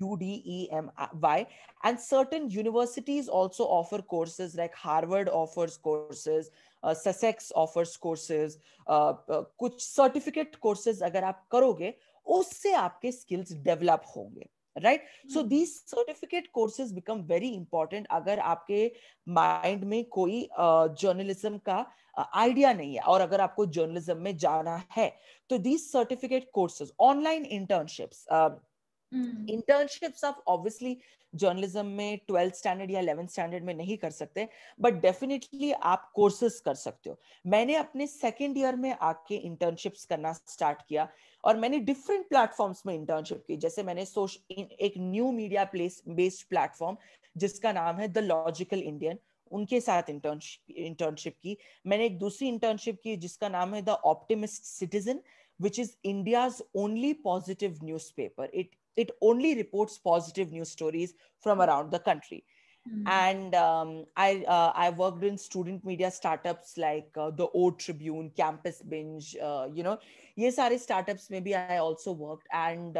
UDEMY, and certain universities also offer courses, like Harvard offers courses, Sussex offers courses. कुछ certificate courses अगर आप करोगे, उससे आपके skills develop होंगे. Right? So these certificate courses become very important अगर आपके mind में कोई जर्नलिज्म का आइडिया नहीं है और अगर आपको जर्नलिज्म में जाना है, तो these certificate courses, online internships आप ऑब्वियसली जर्नलिज्म में 12th स्टैंडर्ड या 11th स्टैंडर्ड में नहीं कर सकते, बट डेफिनेटली आप कोर्सेज कर सकते हो। मैंने अपने सेकेंड ईयर में आके इंटर्नशिप्स करना स्टार्ट किया और मैंने डिफरेंट प्लेटफॉर्म्स में इंटर्नशिप की। जैसे मैंने एक new media place based platform जिसका नाम है द लॉजिकल इंडियन, उनके साथ इंटर्नशिप की। मैंने एक दूसरी इंटर्नशिप की जिसका नाम है the optimist citizen, which is India's only positive newspaper. It only reports positive news stories from around the country. And I worked in student media startups like the O Tribune, Campus Binge, ये सारे startups में भी I also worked. And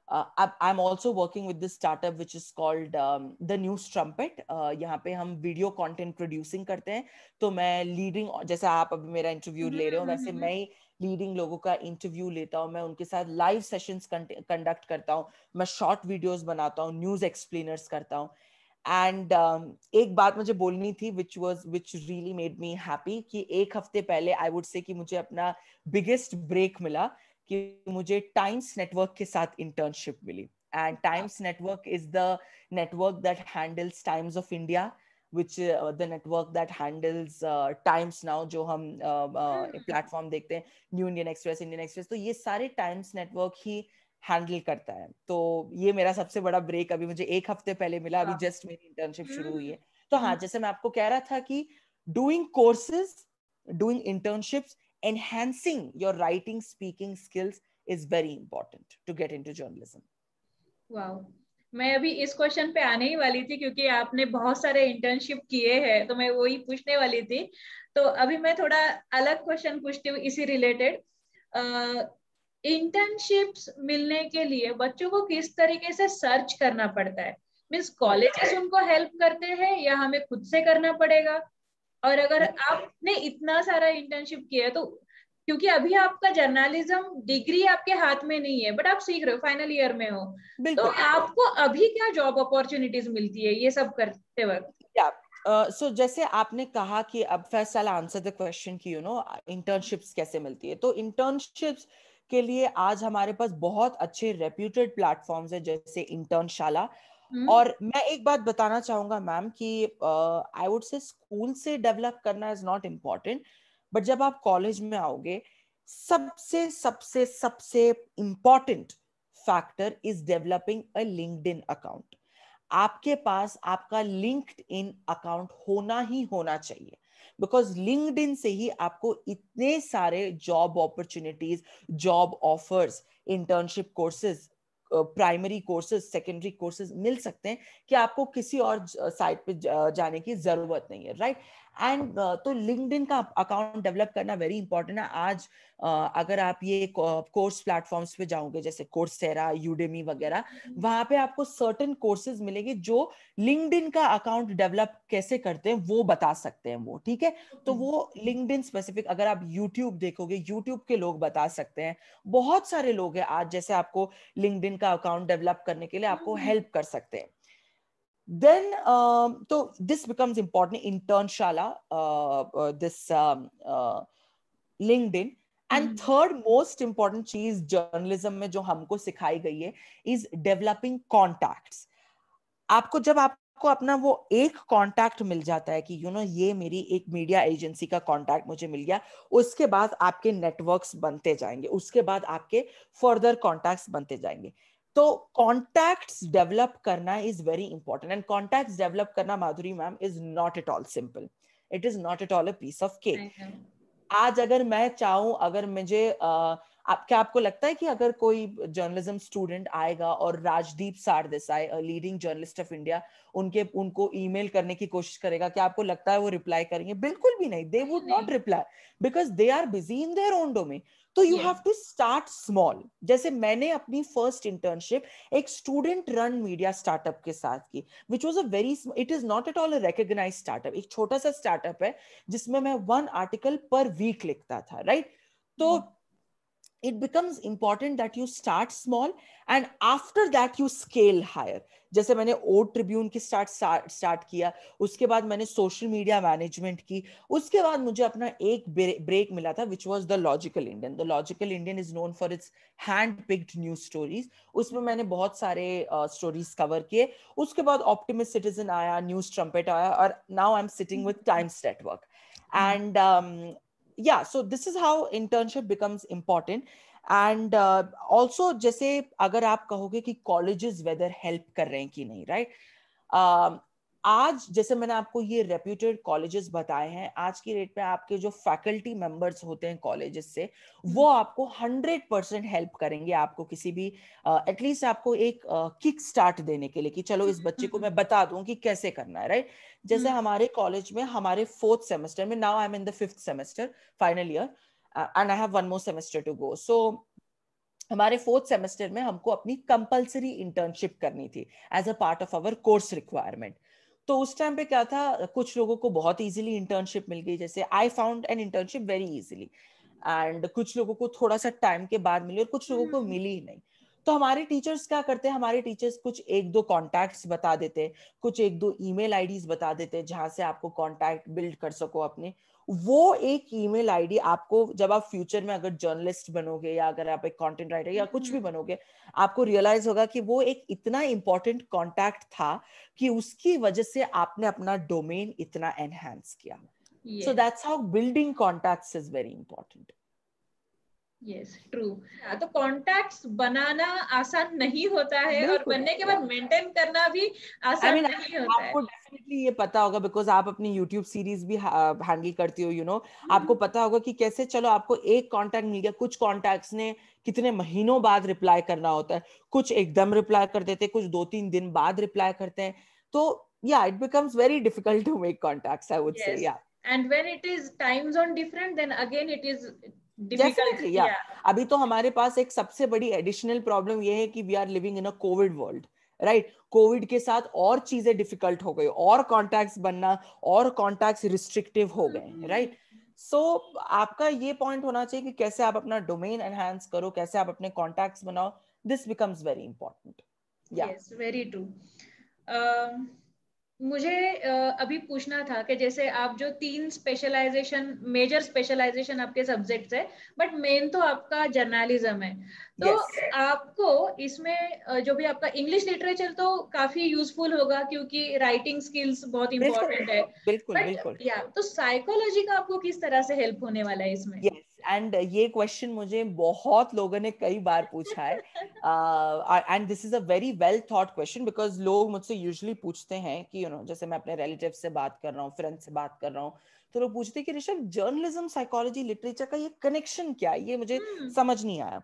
I'm also working with this startup which is called the News Trumpet. यहाँ पे हम video content producing करते हैं। तो मैं लीडिंग, जैसे आप अभी मेरा इंटरव्यू ले रहे हो, वैसे मैं ही लीडिंग लोगों का इंटरव्यू लेता हूँ, मैं उनके साथ लाइव सेशंस कंडक्ट करता हूँ, मैं शॉर्ट वीडियोस बनाता हूँ, न्यूज एक्सप्लेनर्स करता हूँ। एंड एक बात मुझे बोलनी थी which really made me happy कि एक हफ्ते पहले आई वुड से कि मुझे अपना बिगेस्ट ब्रेक मिला कि मुझे टाइम्स नेटवर्क के साथ इंटर्नशिप मिली। And Times Network is the network that handles Times of India, which the network that handles Times Now, जो हम प्लेटफॉर्म देखते हैं, new Indian express, Indian express, तो ये सारे टाइम्स नेटवर्क ही हैंडल करता है। तो ये मेरा सबसे बड़ा ब्रेक अभी मुझे एक हफ्ते पहले मिला, अभी जस्ट मेरी इंटर्नशिप शुरू हुई है। तो हाँ, जैसे मैं आपको कह रहा था कि doing courses, doing internships, enhancing your writing speaking skills is very important to get into journalism. Wow, मैं अभी इस क्वेश्चन पे आने ही वाली थी क्योंकि आपने बहुत सारे इंटर्नशिप किए हैं, तो मैं वही पूछने वाली थी। तो अभी मैं थोड़ा अलग क्वेश्चन पूछती हूँ इसी रिलेटेड। इंटर्नशिप्स मिलने के लिए बच्चों को किस तरीके से सर्च करना पड़ता है? मीन्स कॉलेजेस उनको हेल्प करते हैं या हमें खुद से करना पड़ेगा? और अगर आपने इतना सारा इंटर्नशिप किया है तो, क्योंकि अभी आपका जर्नलिज्म डिग्री आपके हाथ में नहीं है, बट आप सीख रहे हो, फाइनल ईयर में हो, तो आपको अभी क्या जॉब अपॉर्चुनिटीज मिलती है ये सब करते वक्त? सो जैसे आपने कहा कि अब first I answer the question कि इंटर्नशिप्स कैसे मिलती है। तो इंटर्नशिप्स के लिए आज हमारे पास बहुत अच्छे रेप्यूटेड प्लेटफॉर्म्स है जैसे इंटर्नशाला। और मैं एक बात बताना चाहूंगा मैम कि आई वुड से स्कूल से डेवलप करना इज नॉट इम्पॉर्टेंट, बट जब आप कॉलेज में आओगे, सबसे सबसे सबसे important factor is developing a LinkedIn account. आपके पास आपका लिंक्डइन अकाउंट होना ही होना चाहिए, बिकॉज लिंक्डइन से ही आपको इतने सारे job opportunities, job offers, internship courses, primary courses, secondary courses मिल सकते हैं कि आपको किसी और साइट पे जाने की जरूरत नहीं है, राइट? एंड तो लिंक्डइन का अकाउंट डेवलप करना वेरी इंपॉर्टेंट है। आज अगर आप ये कोर्स प्लेटफॉर्म्स पे जाओगे जैसे कोर्सेरा, यूडेमी वगैरह, वहां पे आपको सर्टेन कोर्सेज मिलेंगे जो लिंक्डइन का अकाउंट डेवलप कैसे करते हैं वो बता सकते हैं वो, ठीक है? तो वो लिंक्डइन स्पेसिफिक, अगर आप यूट्यूब देखोगे, यूट्यूब के लोग बता सकते हैं। बहुत सारे लोग हैं आज जैसे आपको लिंक्डइन का अकाउंट डेवलप करने के लिए आपको हेल्प कर सकते हैं। Then so this becomes important, Internshala, this LinkedIn. And third most important चीज जर्नलिज्म में जो हमको सिखाई गई है is developing contacts. आपको जब आपको अपना वो एक कांटेक्ट मिल जाता है कि ये मेरी एक मीडिया एजेंसी का कांटेक्ट मुझे मिल गया, उसके बाद आपके नेटवर्क्स बनते जाएंगे, उसके बाद आपके फर्दर कांटेक्ट्स बनते जाएंगे। तो कॉन्टैक्ट्स डेवलप करना is very important, and contacts develop करना, Madhuri ma'am, is not at all simple. It is not at all a piece of cake. आज अगर मैं चाहूं, अगर मुझे क्या आपको लगता है कि अगर कोई जर्नलिज्म स्टूडेंट आएगा और Rajdeep Sardesai, leading journalist of India, उनको ईमेल करने की कोशिश करेगा, क्या आपको लगता है वो रिप्लाई करेंगे? बिल्कुल भी नहीं। They would not reply because they are busy in their own domain. तो you have to start small. जैसे मैंने अपनी फर्स्ट इंटर्नशिप एक स्टूडेंट रन मीडिया स्टार्टअप के साथ की, which was a very, it is not at all a recognised startup, एक छोटा सा स्टार्टअप है जिसमें मैं 1 आर्टिकल पर वीक लिखता था, राइट? तो it becomes important that you start small and after that you scale higher. जैसे मैंने ओट ट्रिब्यून की स्टार्ट किया, उसके बाद मैंने सोशल मीडिया मैनेजमेंट की, उसके बाद मुझे अपना एक ब्रेक मिला था which was the logical Indian. The logical Indian is known for its hand picked news stories. उसमें मैंने बहुत सारे स्टोरीज कवर किए. उसके बाद ऑप्टिमिस्ट सिटीजन आया, न्यूज ट्रम्पेट आया, और now I am sitting with times network. And yeah, so this is how internship becomes important. And also जैसे अगर आप कहोगे कि colleges whether help कर रहे हैं कि नहीं, right? आज जैसे मैंने आपको ये रेप्यूटेड कॉलेजेस बताए हैं, आज की रेट पे आपके जो फैकल्टी मेंबर्स होते हैं कॉलेजेस से, वो आपको 100% हेल्प करेंगे आपको किसी भी एटलीस्ट आपको एक किक स्टार्ट देने के लिए कि चलो इस बच्चे को मैं बता दूं कि कैसे करना है, राइट? जैसे हमारे कॉलेज में हमारे 4th सेमेस्टर में, now I am in the 5th semester, final year, and I have 1 more semester to go. So हमारे 4th सेमेस्टर में हमको अपनी कंपलसरी इंटर्नशिप करनी थी as a part of our course requirement. तो उस टाइम पे क्या था, कुछ लोगों को बहुत इजीली इंटर्नशिप मिल गई, जैसे I found an internship very easily, and कुछ लोगों को थोड़ा सा टाइम के बाद मिली और कुछ लोगों को मिली ही नहीं. तो हमारे टीचर्स क्या करते हैं, हमारे टीचर्स कुछ 1-2 कॉन्टैक्ट्स बता देते, कुछ 1-2 ईमेल आईडीज बता देते जहां से आपको कॉन्टैक्ट बिल्ड कर सको अपने. वो एक ईमेल आईडी आपको जब आप फ्यूचर में अगर जर्नलिस्ट बनोगे या अगर आप एक कंटेंट राइटर या कुछ भी बनोगे, आपको रियलाइज होगा कि वो एक इतना इंपॉर्टेंट कांटेक्ट था कि उसकी वजह से आपने अपना डोमेन इतना एनहांस किया. So that's how building contacts is very important. Yes, true. तो कॉन्टैक्ट्स बनाना आसान नहीं होता है और बनने के बाद मेंटेन करना भी आसान नहीं होता है. आपको डेफिनेटली ये पता होगा बिकॉज आप अपनी यूट्यूब सीरीज भी हैंडल करती हो, यू नो, आपको पता होगा कि कैसे, चलो आपको एक कॉन्टैक्ट मिल गया, कुछ कॉन्टैक्ट्स ने कितने महीनों बाद रिप्लाई करना होता है, कुछ एकदम रिप्लाई कर देते, कुछ 2-3 दिन बाद रिप्लाई करते हैं. तो yeah, it becomes very difficult to make contacts, I would say. Yeah, and when it is time zone different, then again it is difficult. Definitely, yeah. अभी तो हमारे पास एक सबसे बड़ी एडिशनल प्रॉब्लम ये है कि we are living in a COVID world, right? COVID के साथ और चीजें डिफिकल्ट हो गई, और कॉन्टैक्ट्स बनना, और कॉन्टैक्ट्स रिस्ट्रिक्टिव हो गए, राइट? सो आपका ये पॉइंट होना चाहिए कि कैसे आप अपना डोमेन एनहांस करो, कैसे आप अपने कॉन्टैक्ट्स बनाओ. This becomes very important. Yes, very true. मुझे अभी पूछना था कि जैसे आप जो 3 स्पेशलाइजेशन, मेजर स्पेशलाइजेशन आपके सब्जेक्ट्स है, बट मेन तो आपका जर्नलिज्म है. तो आपको इसमें जो भी आपका इंग्लिश लिटरेचर तो काफी यूजफुल होगा क्योंकि राइटिंग स्किल्स बहुत इंपॉर्टेंट है. बिल्कुल. तो साइकोलॉजी का आपको किस तरह से हेल्प होने वाला है इसमें? एंड ये क्वेश्चन मुझे बहुत लोगों ने कई बार पूछा है, and this is a very well thought question because लोग मुझसे यूजुअली पूछते हैं कि यू नो, जैसे मैं अपने रिलेटिव से बात कर रहा हूँ, फ्रेंड से बात कर रहा हूँ, तो लोग पूछते हैं कि ऋषभ, जर्नलिज्म, साइकोलॉजी, लिटरेचर का ये कनेक्शन क्या है, ये मुझे समझ नहीं आया.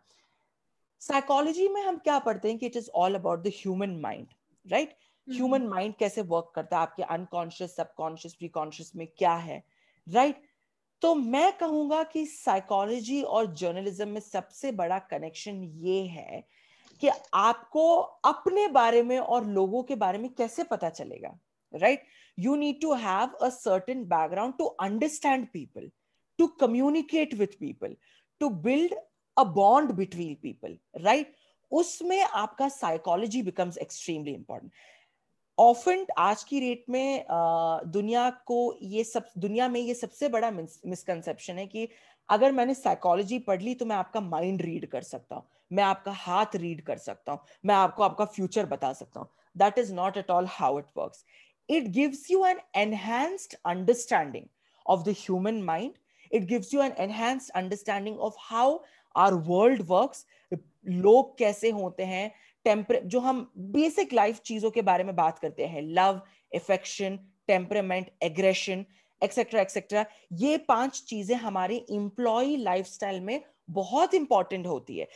साइकोलॉजी में हम क्या पढ़ते हैं कि it is all about the human mind, right? Human mind कैसे वर्क करता है, आपके अनकॉन्शियस, सबकॉन्शियस, प्रीकॉन्शियस में क्या है, राइट? तो मैं कहूंगा कि साइकोलॉजी और जर्नलिज्म में सबसे बड़ा कनेक्शन ये है कि आपको अपने बारे में और लोगों के बारे में कैसे पता चलेगा, right? You need to have a certain background to understand people, to communicate with people, to build a bond between people, right? उसमें आपका psychology becomes extremely important. Often आज की रेट में दुनिया में ये सबसे बड़ा मिसकंसेप्शन है कि अगर मैंने साइकोलॉजी पढ़ ली तो मैं आपका माइंड रीड कर सकता हूं, मैं आपका हाथ रीड कर सकता हूं, मैं आपको आपका फ्यूचर बता सकता हूं. That is not at all how it works. It gives you an enhanced understanding of the human mind. It gives you an enhanced understanding of how our world works. लोग कैसे होते हैं, जो हम बेसिक लाइफ चीजों के बारे में बात करते हैं, love, affection, temperament, aggression, etcetera etcetera, ये 5 चीजें हमारे एम्प्लॉय लाइफस्टाइल में बहुत इंपॉर्टेंट होती है.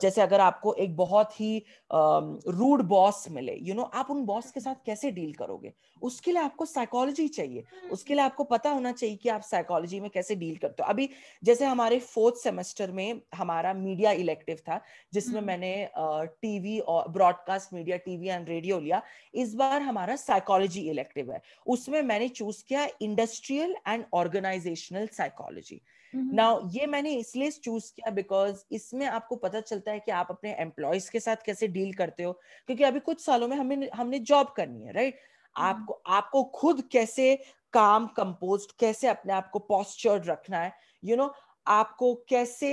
जैसे अगर आपको एक बहुत ही रूड बॉस मिले, यू नो, आप उन बॉस के साथ कैसे डील करोगे, उसके लिए आपको साइकोलॉजी चाहिए, उसके लिए आपको पता होना चाहिए कि आप साइकोलॉजी में कैसे डील करते हो. अभी जैसे हमारे 4th सेमेस्टर में हमारा मीडिया इलेक्टिव था जिसमें मैंने टीवी और broadcast media, TV and radio लिया. इस बार हमारा साइकोलॉजी इलेक्टिव है, उसमें मैंने चूज किया industrial and organisational psychology. Now ये मैंने इसलिए चूज चूज किया बिकॉज इसमें आपको पता चलता है कि आप अपने एम्प्लॉयज के साथ कैसे डील करते हो, क्योंकि अभी कुछ सालों में हमने जॉब करनी है, राइट? आपको आपको खुद कैसे काम कंपोज्ड, कैसे अपने आप को पोस्चर्ड रखना है, यू नो, आपको कैसे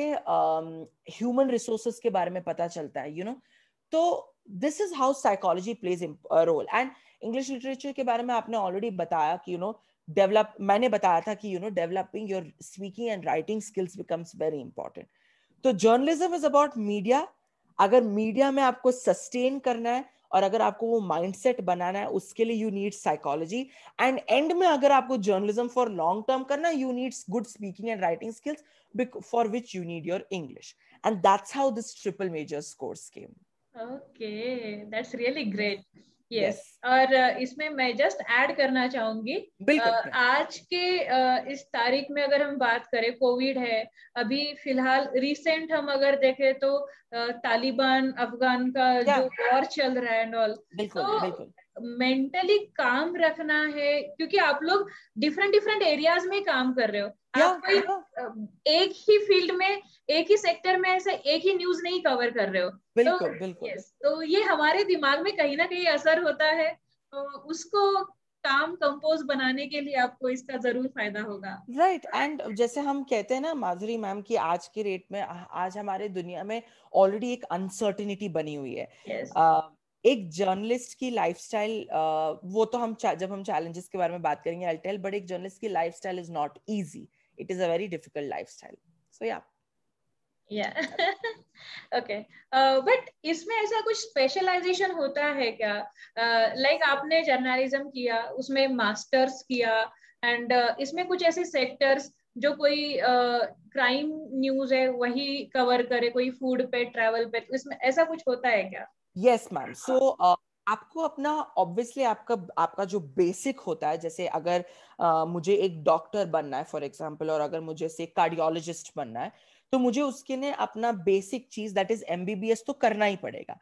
ह्यूमन रिसोर्सेज के बारे में पता चलता है, यू नो। तो this is how psychology plays a role. And English literature के बारे में आपने ऑलरेडी बताया कि यू नो डेवलप, मैंने बताया था कि you know developing your speaking and writing skills becomes very important. तो जर्नलिज्म इज अबाउट मीडिया। अगर मीडिया में आपको सस्टेन करना है और अगर आपको वो माइंडसेट बनाना है, उसके लिए you need psychology. And and में अगर आपको जर्नलिज्म फॉर लॉन्ग टर्म करना है, you need good speaking and writing skills for which you need your English. And that's how this triple majors course came. Okay, that's really great. Yes, yes, और इसमें मैं just add करना चाहूंगी, बिल्कुल। आज के इस तारीख में अगर हम बात करें, कोविड है अभी फिलहाल, रिसेंट हम अगर देखें तो तालिबान अफगान का क्या, जो वॉर चल रहा है एंड ऑल, बिल्कुल तो बिल्कुल। मेंटली काम रखना है, क्योंकि आप लोग डिफरेंट डिफरेंट एरियाज में काम कर रहे हो। या आप कोई एक ही फील्ड में, एक ही सेक्टर में ऐसे एक ही न्यूज नहीं कवर कर रहे हो। तो बिल्कुल बिल्कुल। यस, तो ये हमारे दिमाग में कहीं ना कहीं असर होता है, तो उसको काम कंपोज बनाने के लिए आपको इसका जरूर फायदा होगा। राइट। एंड जैसे हम कहते हैं ना माधुरी मैम कि आज के रेट में, आज हमारे दुनिया में ऑलरेडी एक अनसर्टिनिटी बनी हुई है। यस, एक जर्नलिस्ट की लाइफस्टाइल, वो तो हम जब हम चैलेंजेस के बारे में बात करेंगे आई टेल, बट एक जर्नलिस्ट की lifestyle is not easy, it is a very difficult lifestyle. So yeah yeah okay, but इसमें ऐसा कुछ स्पेशलाइजेशन होता है क्या? लाइक आपने जर्नलिज्म किया, उसमें मास्टर्स किया, एंड इसमें कुछ ऐसे सेक्टर्स जो कोई क्राइम न्यूज है वही कवर करे, कोई फूड पे, ट्रैवल पे, इसमें ऐसा कुछ होता है क्या? Yes ma'am. सो आपको अपना, ऑब्वियसली आपका आपका जो बेसिक होता है, जैसे अगर मुझे एक डॉक्टर बनना है फॉर एग्जांपल, और अगर मुझे से कार्डियोलॉजिस्ट बनना है, तो मुझे उसके लिए अपना बेसिक चीज दैट इज एमबीबीएस तो करना ही पड़ेगा।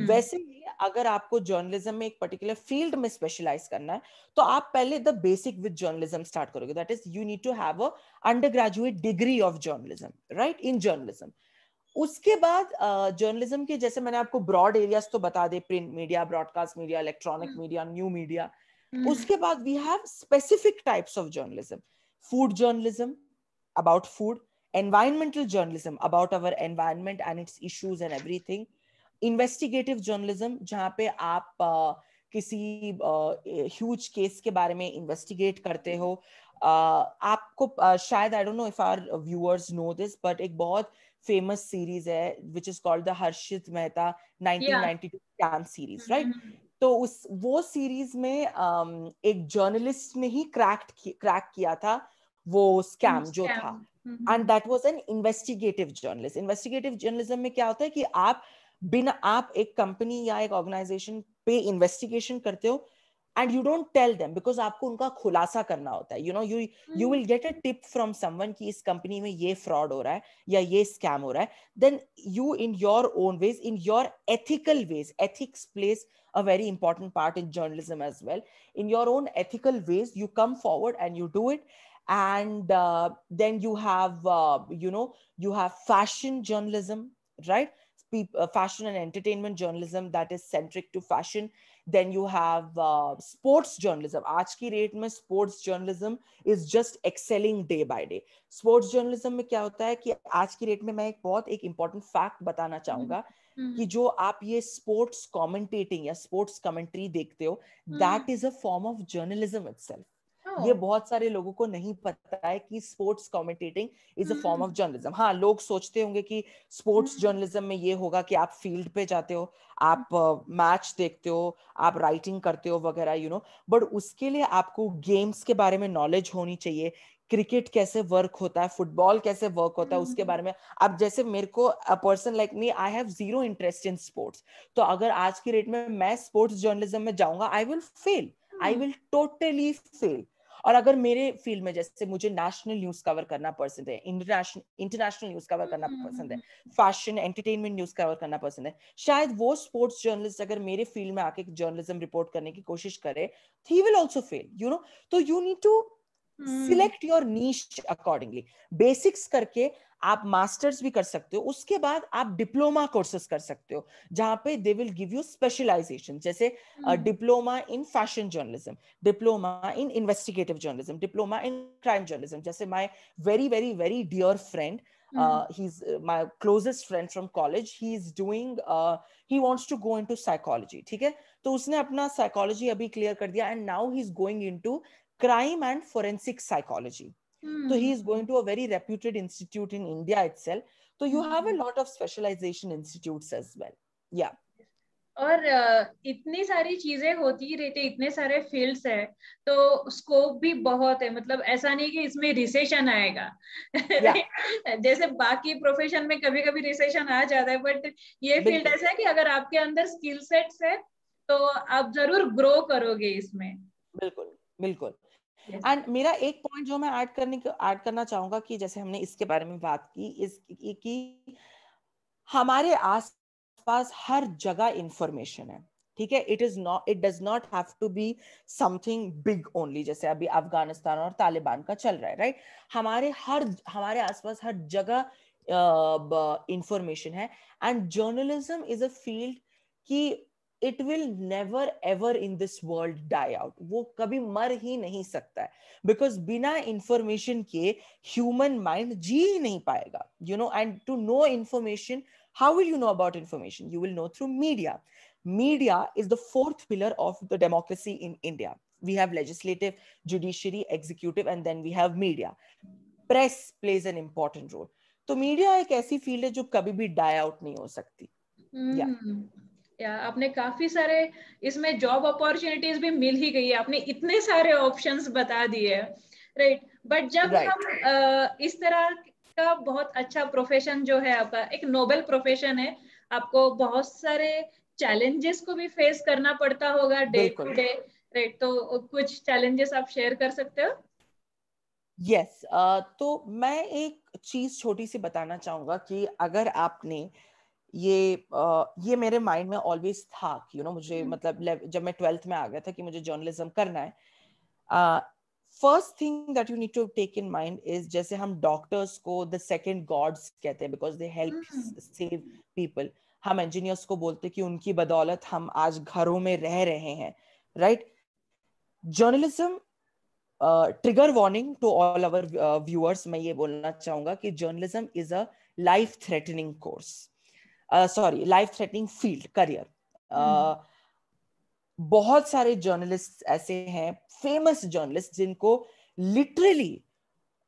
वैसे ही अगर आपको जर्नलिज्म में एक पर्टिकुलर फील्ड में स्पेशलाइज करना है, तो आप पहले the basic with journalism start करोगे, that is you need to have a undergraduate degree of journalism, right, in journalism. उसके बाद जर्नलिज्म के, जैसे मैंने आपको ब्रॉड एरियाज तो बता दे, print media, broadcast media, electronic media, new media. उसके बाद we have specific types of journalism. Food journalism, about food. Environmental journalism, about our environment and its issues and everything. Investigative journalism, जहां पे आप किसी huge case के बारे में investigate करते हो। आपको शायद, I don't know if our viewers know this, but एक बहुत फेमस सीरीज है which is called the Harshad Mehta 1992 scam series, right? तो उस वो सीरीज में एक जर्नलिस्ट ने ही क्रैक किया था वो स्कैम जो था, and that was an investigative journalist. Investigative journalism में क्या होता है कि आप एक कंपनी या एक ऑर्गेनाइजेशन पे इन्वेस्टिगेशन करते हो, and you don't tell them, because आपको उनका खुलासा करना होता है। You know, you will get a tip from someone कि इस कंपनी में ये फ्रॉड हो रहा है या ये स्कैम हो रहा है, then you in your own ways, in your ethical ways, ethics place a very important part in journalism as well. In your own ethical ways, you come forward and you do it. And then you have you have fashion journalism, right? Fashion and entertainment journalism that is centric to fashion. Then you have sports journalism. आज की rate में sports journalism is just excelling day by day. Sports journalism में क्या होता है कि आज की रेट में मैं एक important fact बताना चाहूंगा कि जो आप ये स्पोर्ट्स कमेंटेटिंग या स्पोर्ट्स कमेंट्री देखते हो, that is a form of journalism itself. ये बहुत सारे लोगों को नहीं पता है कि sports commentating is a form of journalism. हाँ, लोग सोचते होंगे कि स्पोर्ट्स जर्नलिज्म में ये होगा कि आप फील्ड पे जाते हो, आप मैच देखते हो, आप राइटिंग करते हो वगैरह, यू नो, बट उसके लिए आपको गेम्स के बारे में नॉलेज होनी चाहिए। क्रिकेट कैसे वर्क होता है, फुटबॉल कैसे वर्क होता है, उसके बारे में। अब जैसे मेरे को, a person like me, I have zero interest in sports, तो अगर आज की रेट में मैं स्पोर्ट्स जर्नलिज्म में जाऊंगा, I will fail, I will totally fail. और अगर मेरे फील्ड में, जैसे मुझे नेशनल न्यूज कवर करना पसंद है, इंटरनेशनल न्यूज कवर करना पसंद है, फैशन एंटरटेनमेंट न्यूज कवर करना पसंद है, शायद वो स्पोर्ट्स जर्नलिस्ट अगर मेरे फील्ड में आके जर्नलिज्म रिपोर्ट करने की कोशिश करे, he will also fail, you know. तो you need to select your niche accordingly. Basics करके आप मास्टर्स भी कर सकते हो, उसके बाद आप डिप्लोमा कोर्सेज कर सकते हो जहां पे they will give you specialisation, जैसे diploma in fashion journalism, diploma in investigative journalism, diploma in crime journalism. जैसे my very very very dear friend, he's my closest friend from college, he's doing he wants to go into psychology. ठीक है, तो उसने अपना psychology अभी clear कर दिया and now he's going into crime and forensic psychology. So he is going to a very reputed institute in India itself. So you have a lot of specialization institutes as well. Yeah. और इतनी सारी चीजें होती रहती, इतने सारे fields है, तो स्कोप भी बहुत है. मतलब ऐसा नहीं कि इसमें रिसेशन आएगा. Yeah. जैसे बाकी प्रोफेशन में कभी कभी रिसेशन आ जाता है, बट ये फील्ड ऐसा है कि अगर आपके अंदर स्किल सेट्स है तो आप जरूर ग्रो करोगे इसमें. बिल्कुल बिल्कुल. एंड मेरा एक पॉइंट जो मैं ऐड करना चाहूंगा कि जैसे हमने इसके बारे में बात की, इस कि हमारे आसपास हर जगह इंफॉर्मेशन है. ठीक है, it does not have to be something big only, जैसे अभी अफगानिस्तान और तालिबान का चल रहा है, राइट. हमारे आसपास हर जगह इंफॉर्मेशन है. And journalism is a field कि it will never ever in this world die out. वो कभी मर ही नहीं सकता है, बिकॉज बिना इंफॉर्मेशन के ह्यूमन माइंड जी ही नहीं पाएगा, you know. And to know information, how will you know about information? You will know through media. Media is the fourth pillar of the democracy in India. We have legislative, judiciary, executive, and then we have media. Press plays an important role. तो media एक ऐसी field है जो कभी भी die out नहीं हो सकती. या आपने काफी सारे इसमें जॉब अपॉर्चुनिटीज भी मिल ही गई है, आपने इतने सारे ऑप्शंस बता दिए, राइट. बट जब हम इस तरह का बहुत अच्छा प्रोफेशन जो है आपका, एक नोबेल प्रोफेशन है, आपको बहुत सारे चैलेंजेस को भी फेस करना पड़ता होगा डे टू डे, राइट. तो कुछ चैलेंजेस आप शेयर कर सकते हो? यस. तो मैं एक चीज छोटी सी बताना चाहूंगा कि अगर आपने ये मेरे माइंड में ऑलवेज था कि मुझे मतलब जब मैं 12th में आ गया था कि मुझे जर्नलिज्म करना है. First thing that you need to take in mind is, जैसे हम डॉक्टर्स को द सेकंड गॉड्स कहते हैं because they help save people. हम इंजीनियर्स को बोलते कि उनकी बदौलत हम आज घरों में रह रहे हैं, right. Journalism, trigger warning to all our viewers, मैं ये बोलना चाहूंगा कि journalism is a life threatening course, life threatening field, career. बहुत सारे जर्नलिस्ट ऐसे हैं, फेमस जर्नलिस्ट, जिनको literally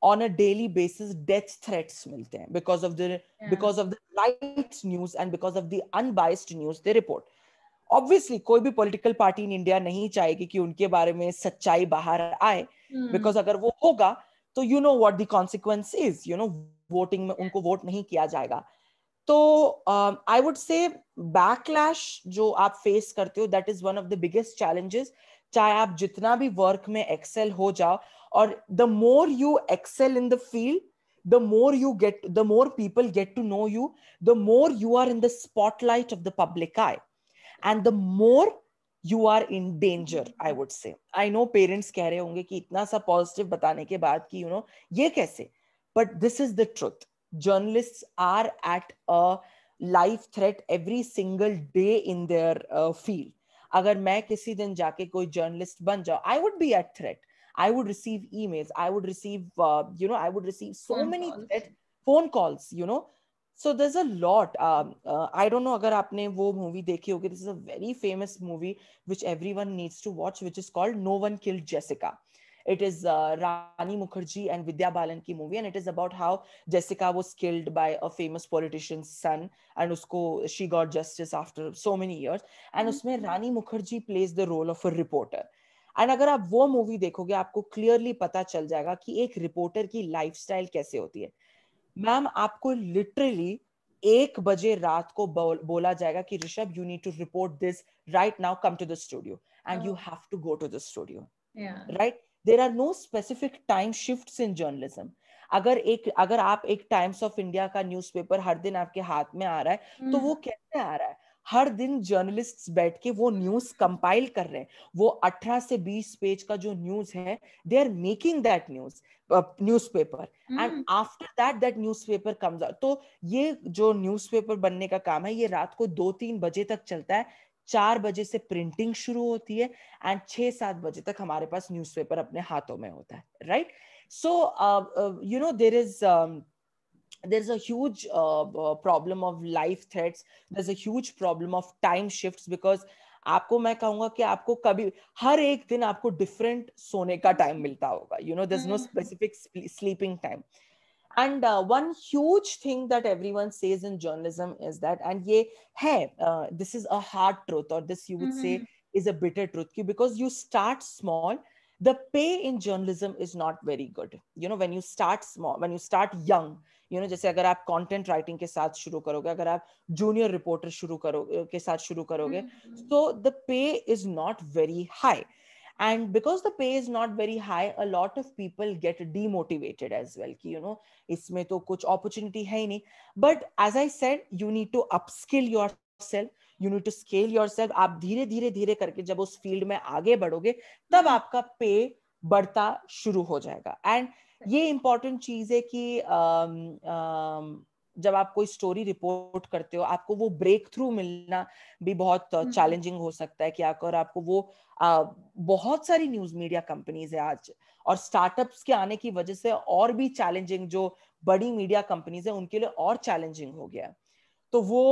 on a daily basis death threats मिलते हैं because of the right news and because of the unbiased news they report. Obviously कोई भी political party in India नहीं चाहेगी कि उनके बारे में सच्चाई बाहर आए, बिकॉज अगर वो होगा तो you know what the consequence is, voting में उनको वोट नहीं किया जाएगा. तो आई वुड से बैकलैश जो आप फेस करते हो, that is one of the biggest challenges. चाहे आप जितना भी वर्क में एक्सेल हो जाओ, और the more you excel in the field, the more people get to know you, the more you are in the spotlight of the public eye, and the more you are in danger, I would say. I know parents कह रहे होंगे कि इतना सा positive बताने के बाद कि ये कैसे, but this is the truth. Journalists are at a life threat every single day in their field. अगर मैं किसी दिन जाके कोई जर्नलिस्ट बन जाऊं, I would be at threat. I would receive emails. I would receive so many phone calls, So there's a lot. I don't know अगर आपने वो movie देखी होगी. This is a very famous movie which everyone needs to watch, which is called No One Killed Jessica. It is Rani Mukherjee and Vidya Balan ki movie, and it is about how Jessica was killed by a famous politician's son, and she got justice after so many years. And उसमें Rani Mukherjee plays the role of a reporter. And अगर आप वो movie देखोगे, आपको clearly पता चल जाएगा कि एक रिपोर्टर की लाइफस्टाइल कैसे होती है. मैम, आपको लिटरली 1 बजे रात को बोला जाएगा कि Rishabh, you need to report this right now, come to the studio, and you have to go to the studio, right. There are no specific time shifts in journalism. अगर आप एक टाइम्स ऑफ इंडिया का newspaper हर दिन आपके हाथ में आ रहा है, तो वो कैसे आ रहा है? हर दिन जर्नलिस्ट्स बैठ के वो न्यूज कंपाइल कर रहे हैं, वो 18 से 20 पेज का जो न्यूज है, they are making that newspaper, and after that newspaper comes out. तो ये जो न्यूज़पेपर बनने का काम है, ये रात को 2-3 बजे तक चलता है। 4 बजे से प्रिंटिंग शुरू होती है एंड 6-7 बजे तक हमारे पास न्यूज़पेपर अपने हाथों में होता है, right? So you know there's a huge problem of life threats, there's a huge problem of time shifts, because आपको मैं कहूंगा कि आपको कभी हर एक दिन आपको डिफरेंट सोने का टाइम मिलता होगा, you know, there's no specific sleeping time. And one huge thing that everyone says in journalism is that, and ye hai, this is a hard truth, or this you would say is a bitter truth, because you start small, the pay in journalism is not very good. You know, when you start small, when you start young, you know, जैसे अगर आप content writing के साथ शुरू करोगे, अगर आप junior reporter शुरू करोगे के साथ शुरू करोगे, so the pay is not very high. And because the pay is not very high, a lot of people get demotivated as well, कि you know, इसमें तो कुछ opportunity है ही नहीं. But as I said, you need to upskill yourself, you need to scale yourself. आप धीरे धीरे धीरे करके जब उस फील्ड में आगे बढ़ोगे, तब आपका पे बढ़ता शुरू हो जाएगा. एंड ये इंपॉर्टेंट चीज है कि जब आप कोई स्टोरी रिपोर्ट करते हो, आपको वो ब्रेक थ्रू मिलना भी बहुत चैलेंजिंग हो सकता है, कि आपको वो बहुत सारी न्यूज मीडिया कंपनीज है आज, और स्टार्टअप्स के आने की वजह से और भी चैलेंजिंग, जो बड़ी मीडिया कंपनीज है उनके लिए और चैलेंजिंग हो गया. तो वो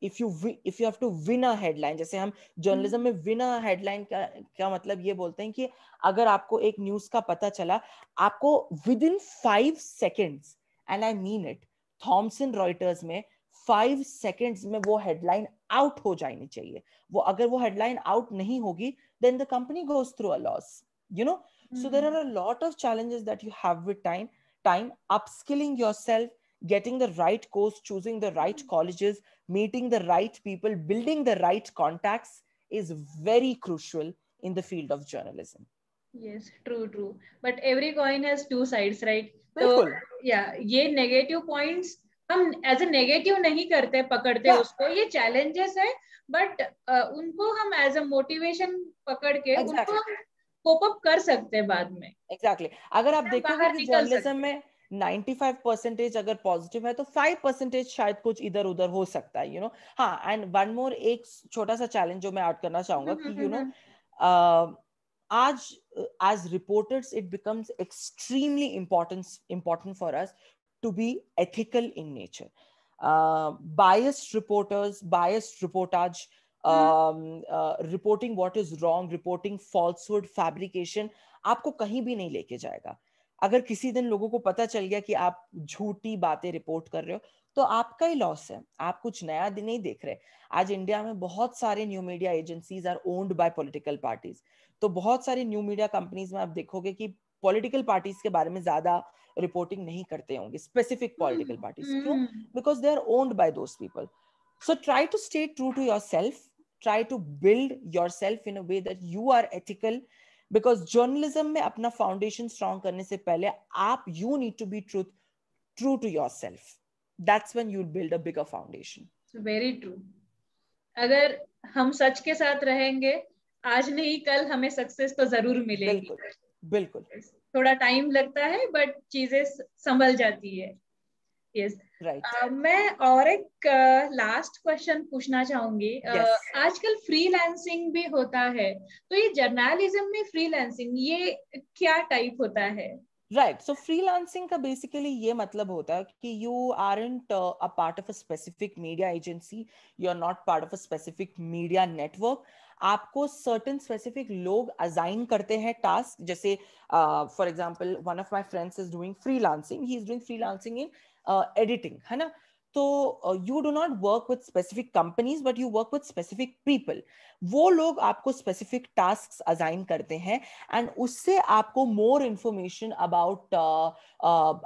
if you have to win a headline, जैसे हम जर्नलिज्म में विन अ हेडलाइन का मतलब ये बोलते हैं कि अगर आपको एक न्यूज का पता चला, आपको within 5 seconds, and I mean it, Thomson Reuters में 5 सेकेंड्स में वो हेडलाइन आउट हो जानी चाहिए. वो अगर वो हेडलाइन आउट नहीं होगी, then the company goes through a loss, you know. So there are a lot of challenges that you have with time, upskilling yourself, getting the right course, choosing the right colleges, meeting the right people, building the right contacts is very crucial in the field of journalism. Yes, true. But every coin has two sides, right? बिल्कुल. तो ये negative points हम as a negative नहीं करते, पकड़ते उसको, ये challenges है, बट उनको हम एज अ मोटिवेशन पकड़ के उनको कोप अप कर सकते हैं बाद में. एग्जैक्टली. अगर आप देखोगे कि जर्नलिज्म में 95% अगर पॉजिटिव है, तो 5% शायद कुछ इधर उधर हो सकता है, यू नो. हाँ, एंड वन मोर, एक छोटा सा चैलेंज जो मैं ऐड करना चाहूंगा कि यू नो, आज as reporters it becomes extremely important for us to be ethical in nature. Biased reporters, biased reportage, reporting what is wrong, reporting falsehood, fabrication, आपको कहीं भी नहीं लेके जाएगा. अगर किसी दिन लोगों को पता चल गया कि आप झूठी बातें रिपोर्ट कर रहे हो, तो आपका ही लॉस है, आप कुछ नया दिन नहीं देख रहे. आज इंडिया में बहुत सारे new media agencies are owned by political parties. तो बहुत सारी न्यू मीडिया कंपनीज में आप देखोगे कि पॉलिटिकल पार्टीज के बारे में ज्यादा रिपोर्टिंग नहीं करते होंगे, स्पेसिफिक पॉलिटिकल पार्टीज. क्यों? Because they are owned by those people. So try to stay true to yourself, try to build yourself in a way that you are ethical, because journalism में अपना foundation strong करने से पहले आप you need to be true to yourself. That's when you'll build a bigger foundation. Very true. अगर हम सच के साथ रहेंगे, आज नहीं कल हमें सक्सेस तो जरूर मिलेगी. बिल्कुल. थोड़ा टाइम लगता है, बट चीजें संभल जाती है. Yes. Right. मैं और एक लास्ट क्वेश्चन पूछना चाहूंगी. आजकल फ्रीलांसिंग भी होता है, तो ये जर्नलिज्म में फ्रीलांसिंग ये क्या टाइप होता है? राइट. सो फ्रीलांसिंग का बेसिकली ये मतलब होता है कि you aren't a part of a specific media agency, you are not part of a specific media network. आपको सर्टेन स्पेसिफिक लोग असाइन करते हैं टास्क. जैसे for example, one of my friends is doing freelancing, he is doing freelancing in editing, है ना. तो you do not work with specific companies, but you work with specific people. वो लोग आपको स्पेसिफिक टास्क असाइन करते हैं, and उससे आपको more information about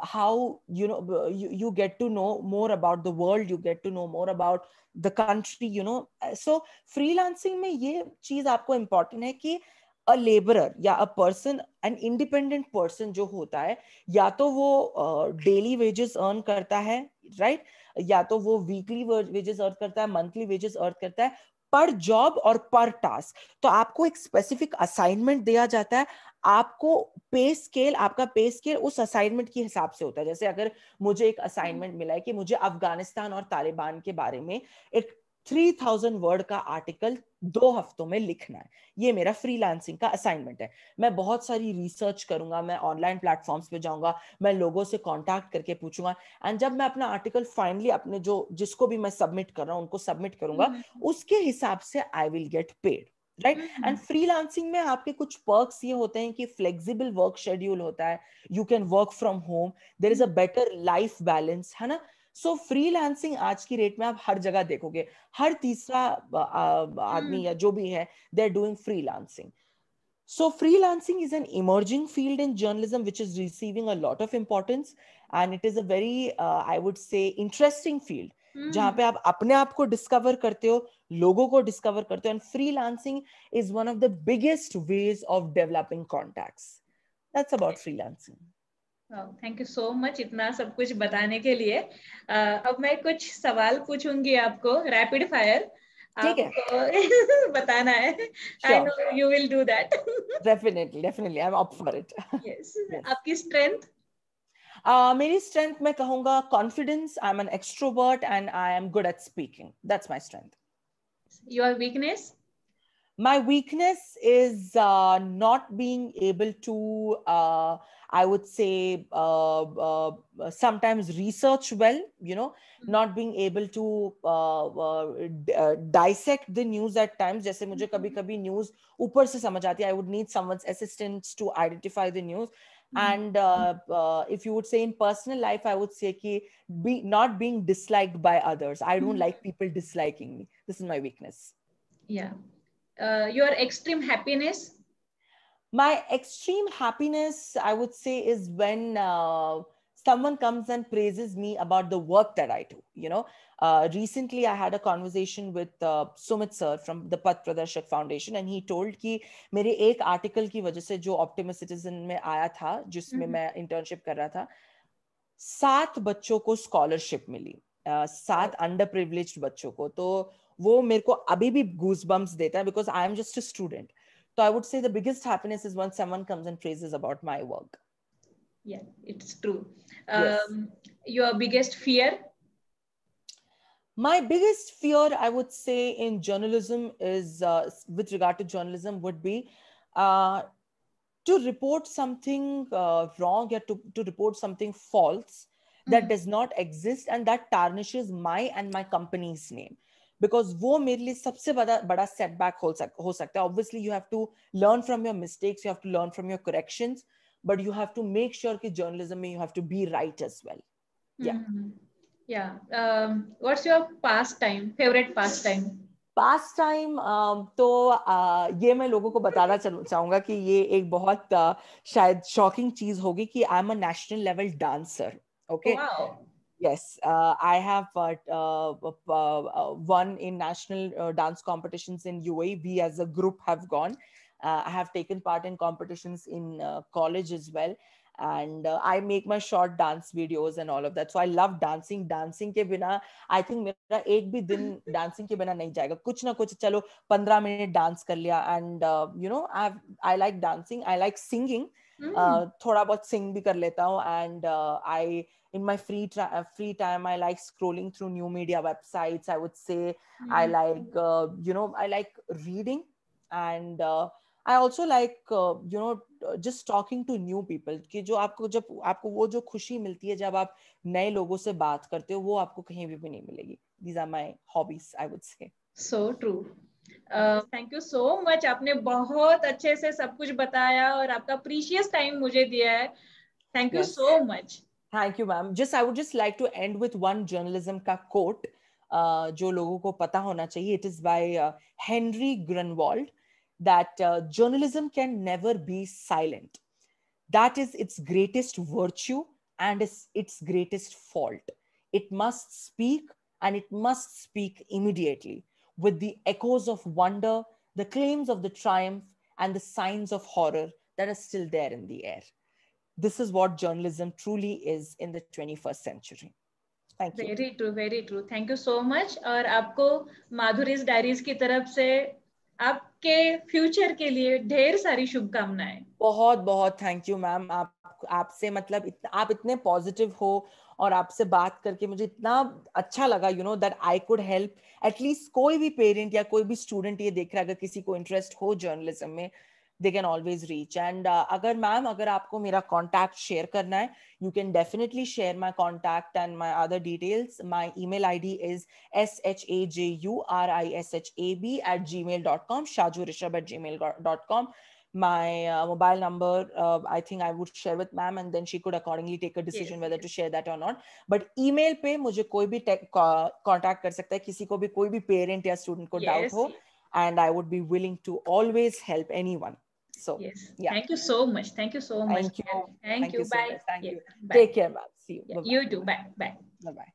how you get to know more about the world, you get to know more about the country, you know. So freelancing में ये चीज आपको important है कि a laborer या a person, an independent person जो होता है, या तो वो daily wages earn करता है, right? या तो वो वीकली वेजेस अर्न करता है, मंथली वेजेस अर्न करता है, पर जॉब और पर टास्क। तो आपको एक स्पेसिफिक असाइनमेंट दिया जाता है, आपको पे स्केल, आपका पे स्केल उस असाइनमेंट के हिसाब से होता है। जैसे अगर मुझे एक असाइनमेंट मिला है कि मुझे अफगानिस्तान और तालिबान के बारे में एक 3000 वर्ड का आर्टिकल 2 हफ्तों में लिखना है, ये मेरा फ्रीलांसिंग का असाइनमेंट है। मैं बहुत सारी रिसर्च करूंगा, मैं ऑनलाइन प्लेटफॉर्म्स पे जाऊंगा, मैं लोगों से कांटेक्ट करके पूछूंगा, एंड जब मैं अपना आर्टिकल फाइनली अपने जो जिसको भी मैं सबमिट कर रहा हूँ उनको सबमिट करूंगा, उसके हिसाब से I will get paid, right. And freelancing में आपके कुछ पर्क्स ये होते हैं कि फ्लेक्सिबल वर्क शेड्यूल होता है, you can work from home, there is a better life balance, है ना। सो फ्रीलांसिंग आज की रेट में आप हर जगह देखोगे, हर तीसरा आदमी या जो भी है, they are doing freelancing. So freelancing is an emerging field in journalism, which is receiving a lot of importance, and it is a very, I would say, interesting field. जहाँ पे आप अपने आप को डिस्कवर करते हो, लोगों को डिस्कवर करते हो, and freelancing is one of the biggest ways of developing contacts. That's about freelancing. Thank you so much इतना सब कुछ बताने के लिए। अब मैं कुछ सवाल पूछूंगी आपको, रैपिड फायर, ठीक है, आपको बताना है। I sure, no you will do that. definitely, I'm up for it. Yes, Yes. आपकी स्ट्रेंथ? मेरी स्ट्रेंथ मैं कहूंगा confidence, I am an extrovert and I am good at speaking, that's my strength. Your weakness? My weakness is not being able to, I would say, sometimes research well, not being able to dissect the news at times. जैसे मुझे कभी-कभी news ऊपर से समझ आती है, I would need someone's assistance to identify the news. And if you would say in personal life, I would say कि not being disliked by others. I don't like people disliking me. This is my weakness. Yeah. Your extreme happiness? My extreme happiness, I would say, is when someone comes and praises me about the work that I do. Recently I had a conversation with Sumit sir from the Path Pradarshak Foundation, and he told कि मेरे एक article की वजह से जो Optimus citizen में आया था, जिसमें मैं इंटर्नशिप कर रहा था, 7 बच्चों को स्कॉलरशिप मिली, 7 अंडर प्रिविलेज्ड बच्चों को. तो वो मेरे को अभी भी गूज बम्प्स देता है, because I am just a student. So I would say the biggest happiness is when someone comes and praises about my work. Yeah, it's true. Yes. Your biggest fear? My biggest fear, I would say, in journalism is, with regard to journalism, would be to report something wrong, or to report something false that does not exist and that tarnishes my and my company's name. Because वो मेरे लिए सबसे बड़ा setback हो सकता है. Obviously, you have to learn from your mistakes, you have to learn from your corrections, but you have to make sure कि journalism में you have to be right as well. Yeah. Yeah. What's your favorite pastime? Pastime, तो ये मैं लोगों को बताना चाहूंगा कि ये एक बहुत शायद शॉकिंग चीज होगी कि I am a national level dancer. Okay. Wow. Yes, I have won in national dance competitions in UAE. We as a group have gone. I have taken part in competitions in college as well. And I make my short dance videos and all of that. So I love dancing. Dancing के बिना I think मेरा एक भी दिन dancing के बिना नहीं जाएगा. कुछ ना कुछ चलो 15 मिनट dance कर लिया. And I like dancing. I like singing. थोड़ा बहुत sing भी कर लेता हूँ. And in my free time, I like scrolling through new media websites. I would say I like, I like reading, and I also like, just talking to new people. कि जब आपको वो जो खुशी मिलती है जब आप नए लोगों से बात करते हो, वो आपको कहीं भी नहीं मिलेगी. These are my hobbies, I would say. So true. Thank you so much. आपने बहुत अच्छे से सब कुछ बताया और आपका प्रीशियस टाइम मुझे दिया है. Thank you so much. Thank you, ma'am. I would just like to end with one journalism का quote, जो लोगों को पता होना चाहिए. It is by Henry Grunwald, that journalism can never be silent. That is its greatest virtue and its greatest fault. It must speak, and it must speak immediately, with the echoes of wonder, the claims of the triumph, and the signs of horror that are still there in the air. This is what journalism truly is in the 21st century. Thank you. Very true, very true. Thank you so much. और आपको Madhuri's diaries की तरफ से आपके future के लिए ढेर सारी शुभकामनाएं. बहुत बहुत थैंक यू मैम. आपसे मतलब आप इतने पॉजिटिव हो और आपसे बात करके मुझे इतना अच्छा लगा, you know, that I could help at least कोई भी पेरेंट या कोई भी स्टूडेंट ये देख रहा है, अगर किसी को इंटरेस्ट हो जर्नलिज्म में, they can always reach. And अगर मैम, अगर आपको मेरा contact share करना है, you can definitely share my contact and my other details. My email ID is shajurishab@gmail.com, shajurishab@gmail.com. My mobile number, I think I would share with ma'am, and then she could accordingly take a decision whether to share that or not. But email पे मुझे कोई भी contact कर सकता है, किसी को भी, कोई भी parent या student को doubt हो, and I would be willing to always help anyone. So, yes, yeah. Thank you so much. Thank you so much. Thank you. Thank you. So Bye. much. Thank Yeah, you. bye. Take care, ma'am. See you. Yeah, Bye-bye. you too. Bye. Bye. Bye-bye.